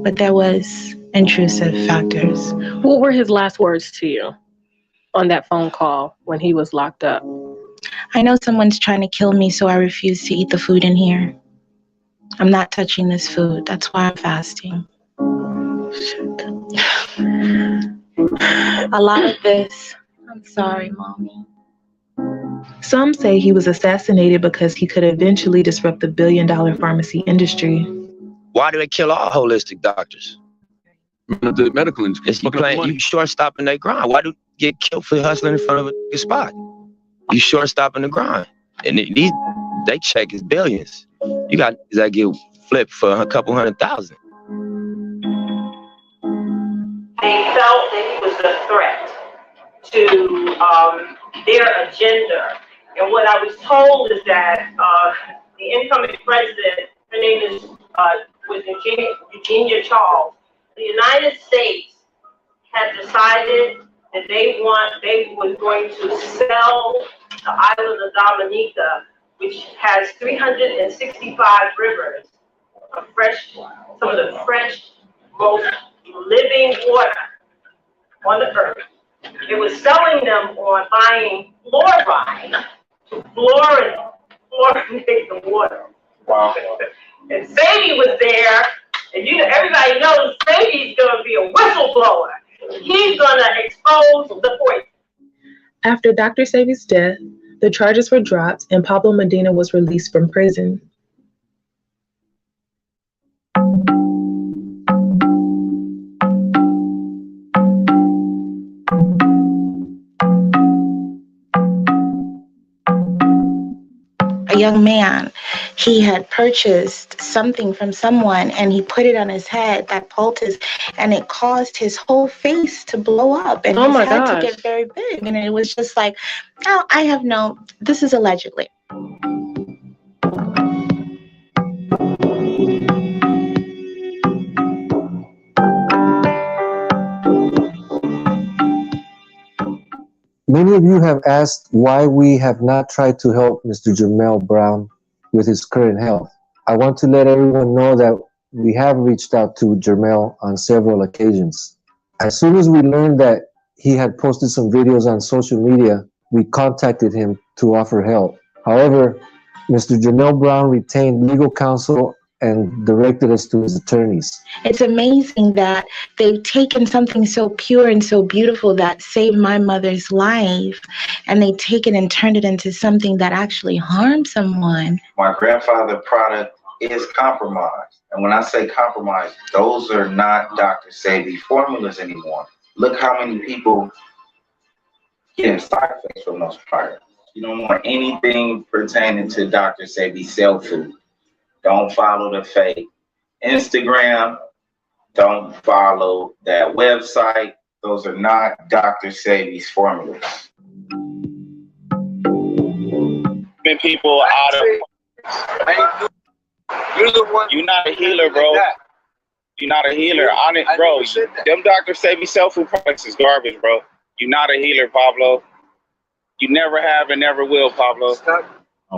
but there was intrusive factors. What were his last words to you on that phone call when he was locked up? I know someone's trying to kill me, so I refuse to eat the food in here. I'm not touching this food. That's why I'm fasting. A lot of this, I'm sorry, Mommy. Some say he was assassinated because he could eventually disrupt the billion-dollar pharmacy industry. Why do they kill all holistic doctors? The medical industry. You short stopping their grind. Why do you get killed for hustling in front of a spot? You short stopping the grind. And they check his billions. You got that get flipped for a couple $100,000. They felt that he was a threat to their agenda. And what I was told is that the incoming president, her name was Eugenia Charles. The United States had decided that they were going to sell the island of Dominica, which has 365 rivers of some of the fresh, most living water on the earth. It was selling them on buying fluoride to fluorinate the water. Wow. And Sebi was there, and everybody knows Sebi's going to be a whistleblower. He's going to expose the poison. After Dr. Sebi's death, the charges were dropped and Pablo Medina was released from prison. A young man, he had purchased something from someone and he put it on his head, that poultice, and it caused his whole face to blow up and his head to get very big. And it was just like, oh, this is allegedly. Many of you have asked why we have not tried to help Mr. Jermell Brown with his current health. I want to let everyone know that we have reached out to Jermell on several occasions. As soon as we learned that he had posted some videos on social media, we contacted him to offer help. However, Mr. Jermell Brown retained legal counsel and directed us to his attorneys. It's amazing that they've taken something so pure and so beautiful that saved my mother's life, and they take it and turned it into something that actually harmed someone. My grandfather's product is compromised. And when I say compromised, those are not Dr. Sebi formulas anymore. Look how many people get side effects from those products. You don't want anything pertaining to Dr. Sebi cell food. Don't follow the fake Instagram. Don't follow that website. Those are not Dr. Sebi's formulas. Been people out of. You're not a healer, bro. You're not a healer. Bro, them Dr. Sebi cell food products is garbage, bro. You're not a healer, Pablo. You never have and never will, Pablo.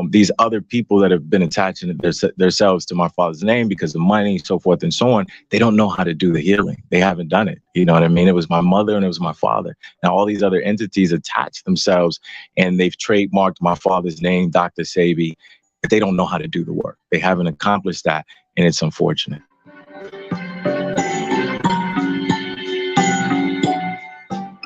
These other people that have been attaching themselves to my father's name because of money, so forth and so on, they don't know how to do the healing. They haven't done it. You know what I mean? It was my mother and it was my father. Now all these other entities attach themselves and they've trademarked my father's name, Dr. Sebi, but they don't know how to do the work. They haven't accomplished that, and it's unfortunate.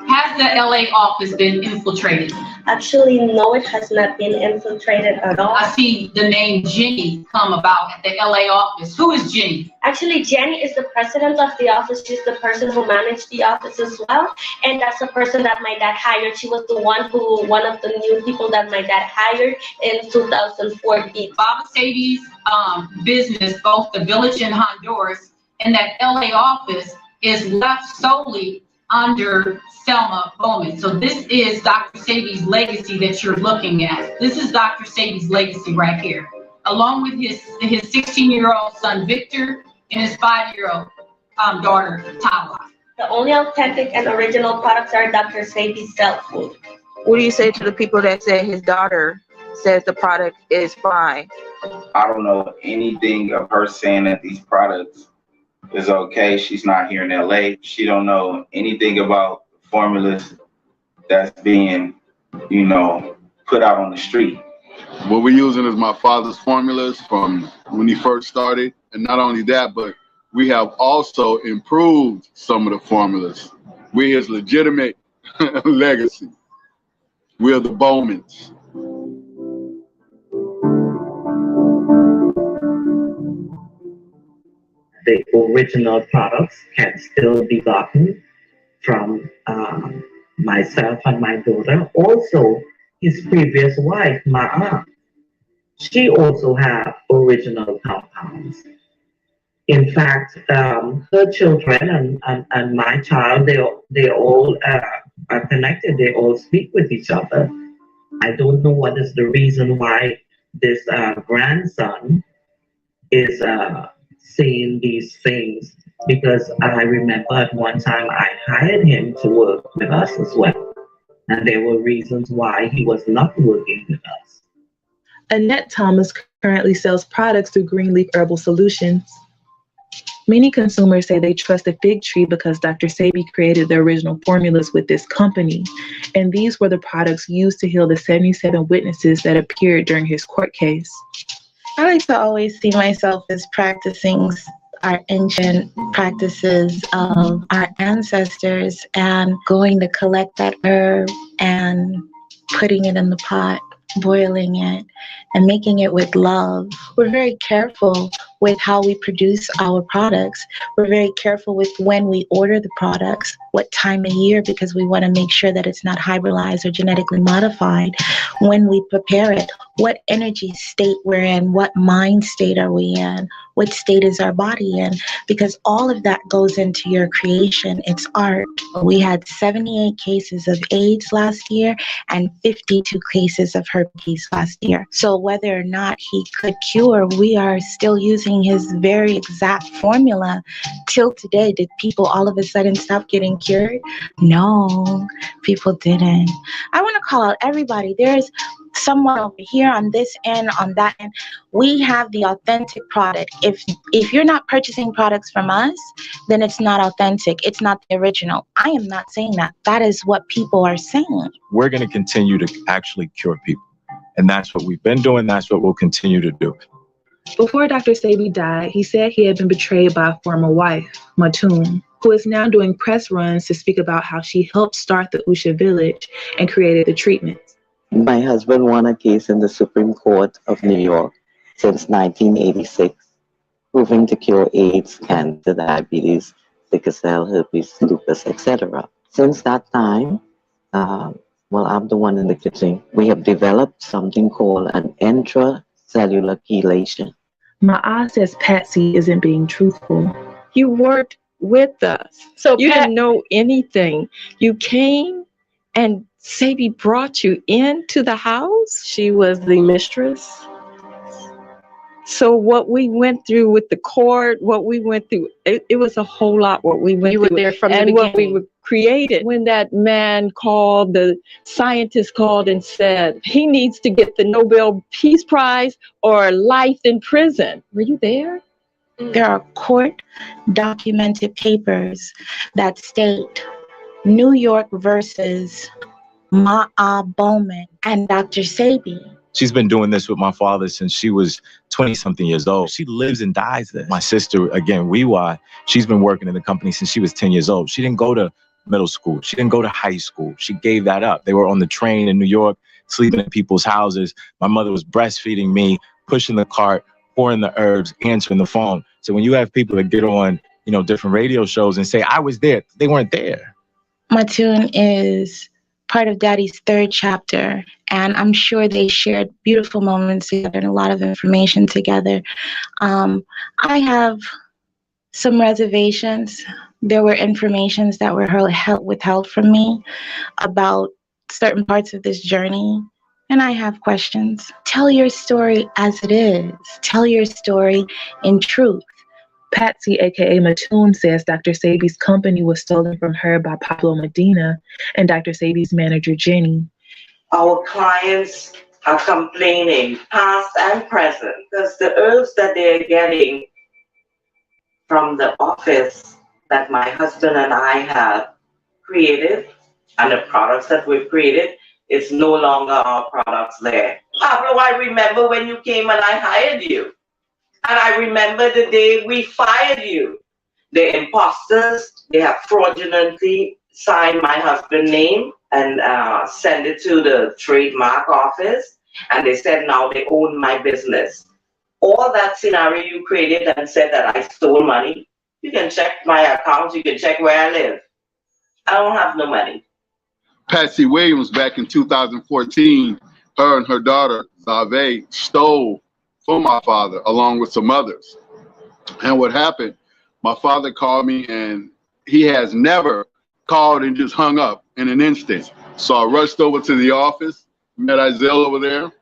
Has the LA office been infiltrated? Actually, no, it has not been infiltrated at all. I see the name Jenny come about at the LA office. Who is Jenny? Actually, Jenny is the president of the office. She's the person who managed the office as well. And that's the person that my dad hired. She was the one of the new people that my dad hired in 2014. Baba Sebi's business, both the village in Honduras and that LA office, is left solely under Selma Bowman. So this is Dr. Sebi's legacy that you're looking at. This is Dr. Sebi's legacy right here, along with his 16-year-old son, Victor, and his 5-year-old daughter, Tala. The only authentic and original products are Dr. Sebi's cell food. What do you say to the people that say his daughter says the product is fine? I don't know anything of her saying that these products is okay. She's not here in LA. She don't know anything about formulas that's being, put out on the street. What we're using is my father's formulas from when he first started. And not only that, but we have also improved some of the formulas. We're his legitimate legacy. We're the Bowmans. The original products can still be gotten from myself and my daughter. Also, his previous wife, my aunt, she also had original compounds. In fact, her children and my child, they all are connected. They all speak with each other. I don't know what is the reason why this grandson is saying these things, because I remember at one time I hired him to work with us as well. And there were reasons why he was not working with us. Annette Thomas currently sells products through Greenleaf Herbal Solutions. Many consumers say they trust the fig tree because Dr. Sebi created the original formulas with this company. And these were the products used to heal the 77 witnesses that appeared during his court case. I like to always see myself as practicing our ancient practices of our ancestors and going to collect that herb and putting it in the pot, boiling it, and making it with love. We're very careful with how we produce our products. We're very careful with when we order the products, what time of year, because we want to make sure that it's not hybridized or genetically modified. When we prepare it, what energy state we're in, what mind state are we in, what state is our body in, because all of that goes into your creation. It's art. We had 78 cases of AIDS last year and 52 cases of herpes last year. So whether or not he could cure, we are still using his very exact formula till today. Did people all of a sudden stop getting cured? No, people didn't. I want to call out everybody. There's someone over here on this end, on that end. We have the authentic product. If you're not purchasing products from us, then it's not authentic. It's not the original. I am not saying that. That is what people are saying. We're going to continue to actually cure people. And that's what we've been doing. That's what we'll continue to do. Before Dr. Sebi died, he said he had been betrayed by a former wife, Matun, who is now doing press runs to speak about how she helped start the Usha village and created the treatments. My husband won a case in the Supreme Court of New York since 1986, proving to cure AIDS, cancer, diabetes, sickle cell, herpes, lupus, etc. Since that time, I'm the one in the kitchen. We have developed something called an intracellular chelation. Ma'a says Patsy isn't being truthful. You worked with us, so you didn't know anything. You came and Sebi brought you into the house? She was the mistress. So what we went through with the court, what we went through, it was a whole lot what we went through. You were there from the beginning. And what we created. When that man called, the scientist called and said, he needs to get the Nobel Peace Prize or life in prison. Were you there? There are court documented papers that state New York versus Ma'a Bowman and Dr. Sebi. She's been doing this with my father since she was 20-something years old. She lives and dies there. My sister, again, Wiwa, she's been working in the company since she was 10 years old. She didn't go to middle school. She didn't go to high school. She gave that up. They were on the train in New York, sleeping in people's houses. My mother was breastfeeding me, pushing the cart, pouring the herbs, answering the phone. So when you have people that get on, different radio shows and say, I was there, they weren't there. Matun is part of Daddy's third chapter, and I'm sure they shared beautiful moments together and a lot of information together. I have some reservations. There were informations that were withheld from me about certain parts of this journey, and I have questions. Tell your story as it is. Tell your story in truth. Patsy, aka Matun, says Dr. Sebi's company was stolen from her by Pablo Medina and Dr. Sebi's manager, Jenny. Our clients are complaining, past and present, because the herbs that they're getting from the office that my husband and I have created and the products that we've created, it's no longer our products there. Pablo, I remember when you came and I hired you. And I remember the day we fired you. They're imposters. They have fraudulently signed my husband's name and send it to the trademark office. And they said now they own my business. All that scenario you created and said that I stole money, you can check my account. You can check where I live. I don't have no money. Patsy Williams, back in 2014, her and her daughter, Zave, stole from my father along with some others. And what happened, my father called me, and he has never called and just hung up in an instant. So I rushed over to the office, met Isaiah over there.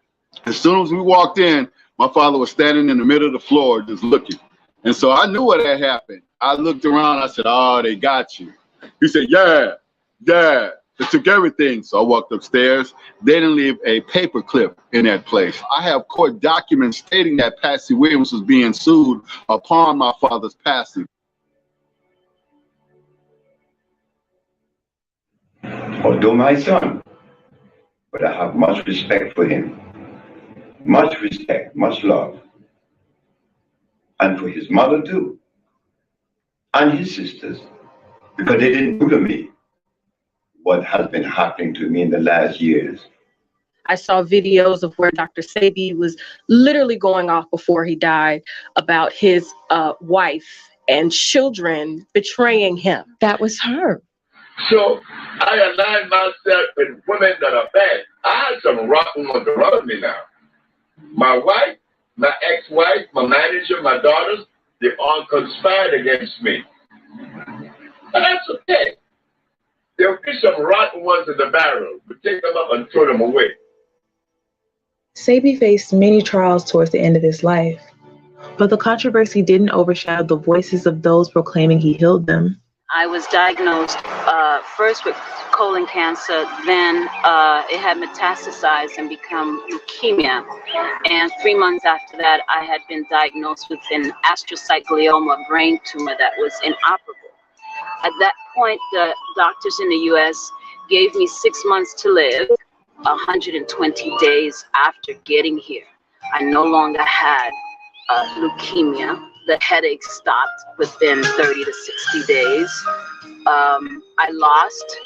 As soon as we walked in, my father was standing in the middle of the floor just looking. And so I knew what had happened. I looked around, I said, oh, they got you. He said, yeah, they took everything. So I walked upstairs. They didn't leave a paper clip in that place. I have court documents stating that Patsy Williams was being sued upon my father's passing. Although my son, but I have much respect for him. Much respect, much love. And for his mother too. And his sisters. Because they didn't do to me what has been happening to me in the last years. I saw videos of where Dr. Sebi was literally going off before he died about his wife and children betraying him. That was her. So I align myself with women that are bad. I have some rotten ones around me now. My wife, my ex-wife, my manager, my daughters, they all conspired against me. And that's okay. There'll be some rotten ones in the barrel, but take them up and throw them away. Sebi faced many trials towards the end of his life, but the controversy didn't overshadow the voices of those proclaiming he healed them. I was diagnosed first with colon cancer, then it had metastasized and become leukemia. And 3 months after that, I had been diagnosed with an astrocytoma brain tumor that was inoperable. At that point, the doctors in the U.S. gave me 6 months to live, 120 days after getting here. I no longer had leukemia. The headache stopped within 30 to 60 days. I lost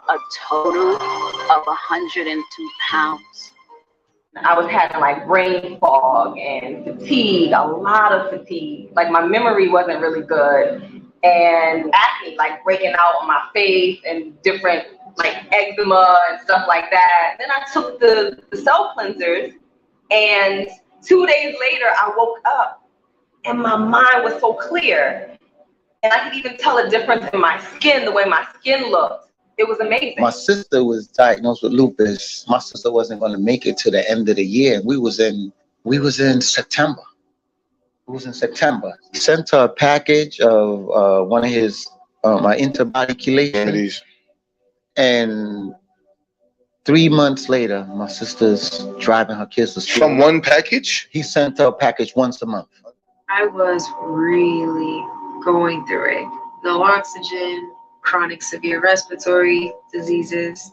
a total of 102 pounds. I was having like brain fog and fatigue, a lot of fatigue. Like my memory wasn't really good, and acne like breaking out on my face and different like eczema and stuff like that. Then I took the cell cleansers, and 2 days later I woke up and my mind was so clear, and I could even tell a difference in my skin, the way my skin looked. It was amazing. My sister was diagnosed with lupus. My sister wasn't going to make it to the end of the year. We was in September. Sent her a package of one of his antibody chelations. And 3 months later, my sister's driving her kids to school. From one package? He sent her a package once a month. I was really going through it. Low oxygen, chronic severe respiratory diseases.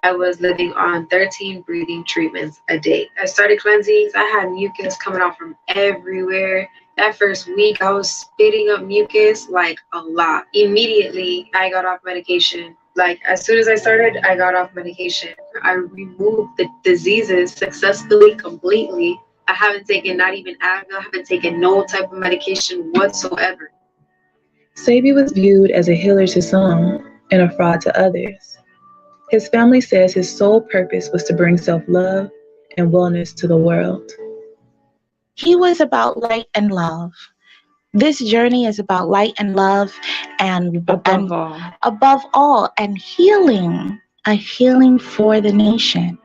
I was living on 13 breathing treatments a day. I started cleansing. I had mucus coming out from everywhere. That first week, I was spitting up mucus like a lot. Immediately, I got off medication. Like as soon as I started, I got off medication. I removed the diseases successfully, completely. I haven't taken not even Advil. I haven't taken no type of medication whatsoever. Sebi was viewed as a healer to some and a fraud to others. His family says his sole purpose was to bring self-love and wellness to the world. He was about light and love. This journey is about light and love and above all, and healing, a healing for the nation.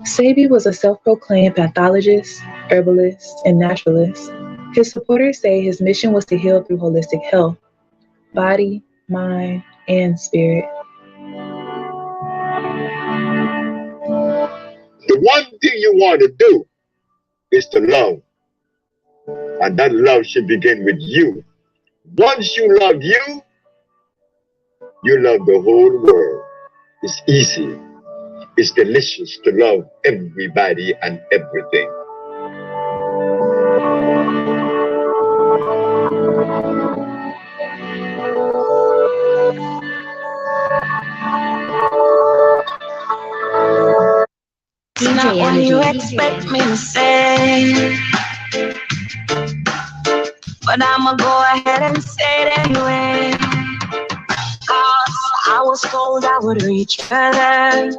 Sebi was a self-proclaimed pathologist, herbalist, and naturalist. His supporters say his mission was to heal through holistic health, body, mind, and spirit. The one thing you want to do is to love. And that love should begin with you. Once you love you, you love the whole world. It's easy. It's delicious to love everybody and everything. Not what you expect me to say, but I'ma go ahead and say it anyway. 'Cause I was told I would reach further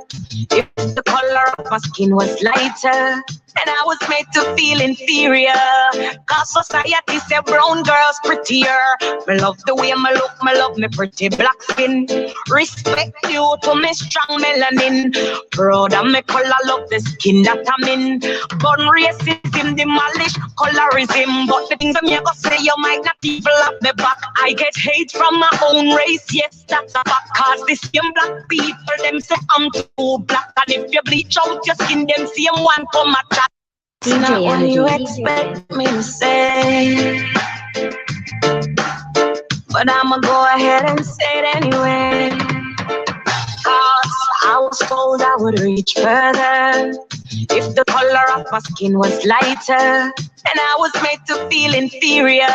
if the color of my skin was lighter, and I was made to feel inferior. 'Cause society said brown girls prettier. Me love the way me look, me love me pretty black skin. Respect you to me strong melanin. Proud of me color, love the skin that I'm in. Gun racism, demolish colorism. But the things that me go say, you might not even love me back. I get hate from my own race, yes, that's a fact. 'Cause the same black people, them say I'm too black. And if you bleach out your skin, them same one come attack. It's not what you expect me to say, but I'ma go ahead and say it anyway. 'Cause I was told I would reach further if the color of my skin was lighter, and I was made to feel inferior.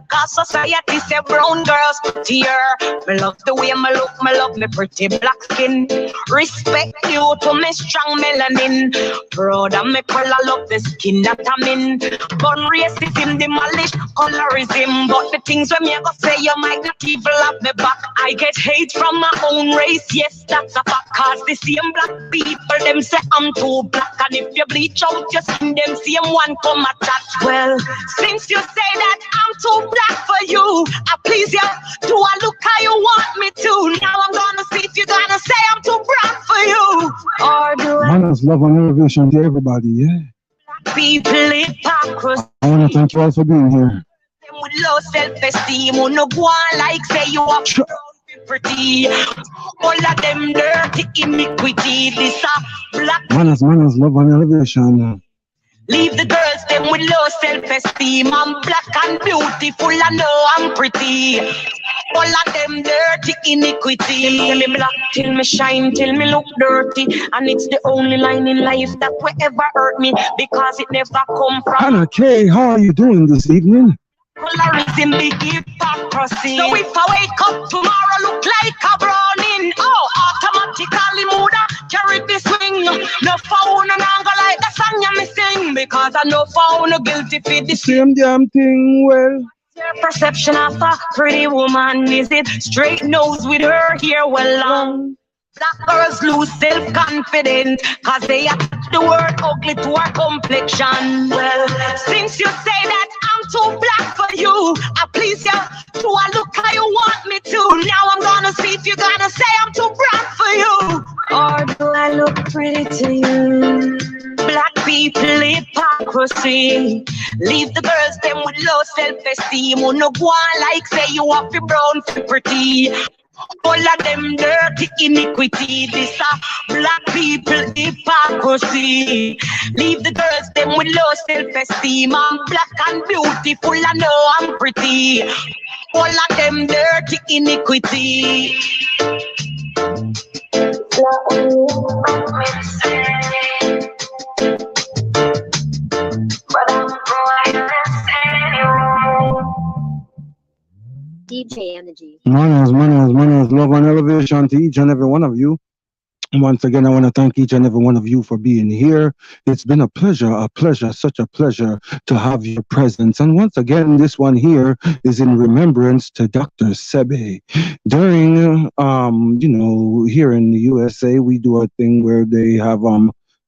'Cause society said brown girls prettier. Me love the way me look, me love me pretty black skin. Respect you to me strong melanin. Proud of me color, love the skin that I'm in. Gun racism, demolish colorism. But the things when me go say, you might not even love me back. I get hate from my own race, yes, that's a fact. 'Cause the same black people, them say I'm too black. And if you bleach out your skin, them same one come attack. Well, since you say that I'm too black for you, I please you, do I look how you want me to? Now I'm gonna see if you're gonna say I'm too brown for you. Or do Manners, love, and elevation to everybody, yeah? people hypocrisy? I want to thank you all for being here. With low self-esteem, who no go on like say you are pretty. All of them dirty iniquity. This a black. Manners, love, and elevation. Leave the girls them with low self-esteem. I'm black and beautiful, I know I'm pretty. All of them dirty iniquity. Till me black, till me shine, till me look dirty. And it's the only line in life that will ever hurt me, because it never come from Hannah K, how are you doing this evening? colorism, big hypocrisy. So if I wake up tomorrow look like a browning, oh, automatically mood carry the swing. No phone and angle like the song you me sing, because I know phone no guilty for the Same damn thing, well. your perception of a pretty woman, is it straight nose with her hair well long? Black girls lose self-confidence cause they attach the word ugly to our complexion. Well, since you say that I'm too black for you, I please you, do I look how you want me to? Now I'm gonna see if you're gonna say I'm too black for you, or do I look pretty to you? Black people hypocrisy. Leave the girls them with low self-esteem. Who no go on like say you have to brown for pretty. All of them dirty iniquity. This black people hypocrisy. Leave the girls them with low self-esteem. I'm black and beautiful, I know I'm pretty. All of them dirty iniquity. DJ Energy. Manners, love and elevation to each and every one of you. And once again, I want to thank each and every one of you for being here. It's been a pleasure, such a pleasure to have your presence. And once again, this one here is in remembrance to Dr. Sebi. During, here in the USA, we do a thing where they have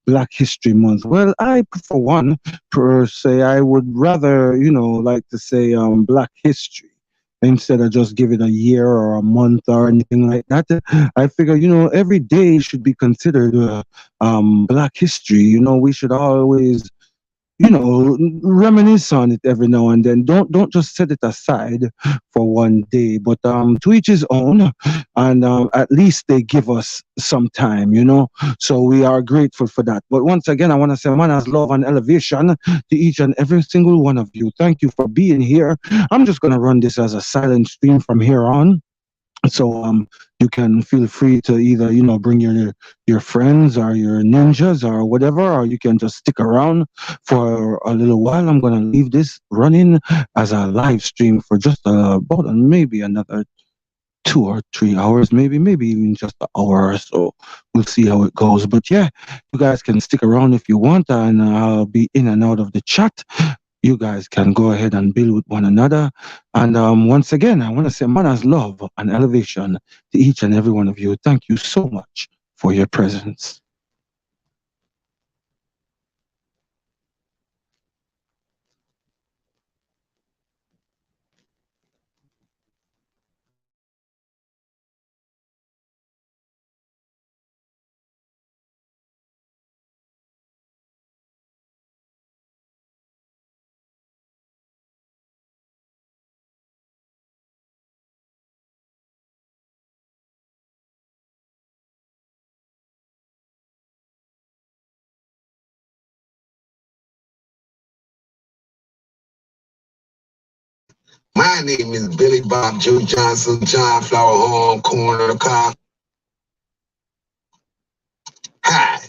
Black History Month. Well, I, for one, per se, I would rather, like to say Black History, instead of just give it a year or a month or anything like that. I figure, every day should be considered Black History. We should always, reminisce on it every now and then. Don't just set it aside for one day, but to each his own. And at least they give us some time, So we are grateful for that. But once again, I want to say manners, love, and elevation to each and every single one of you. Thank you for being here. I'm just gonna run this as a silent stream from here on. So you can feel free to either bring your friends or your ninjas or whatever, or you can just stick around for a little while. I'm gonna leave this running as a live stream for just about maybe another 2 or 3 hours, maybe even just an hour or so. We'll see how it goes. But yeah, you guys can stick around if you want, and I'll be in and out of the chat. You guys can go ahead and build with one another. And once again, I want to say manners, love, and elevation to each and every one of you. Thank you so much for your presence. My name is Billy Bob Joe Johnson, John Flower Home, corner of the car. Hi,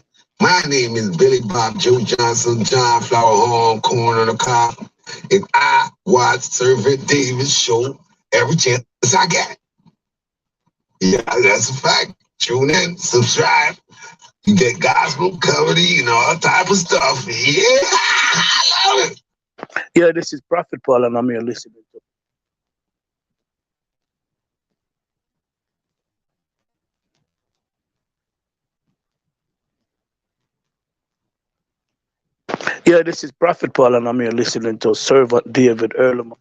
my name is Billy Bob Joe Johnson, John Flower Home, corner of the car. And I watch Servant Davis show every chance I get. Yeah, that's a fact. Tune in, subscribe. You get gospel, comedy, all type of stuff. Yeah, I love it. Yeah, this is Prophet Paul, and I'm here listening to. Yeah, this is Prophet Paul, and I'm here listening to Servant David Earlham.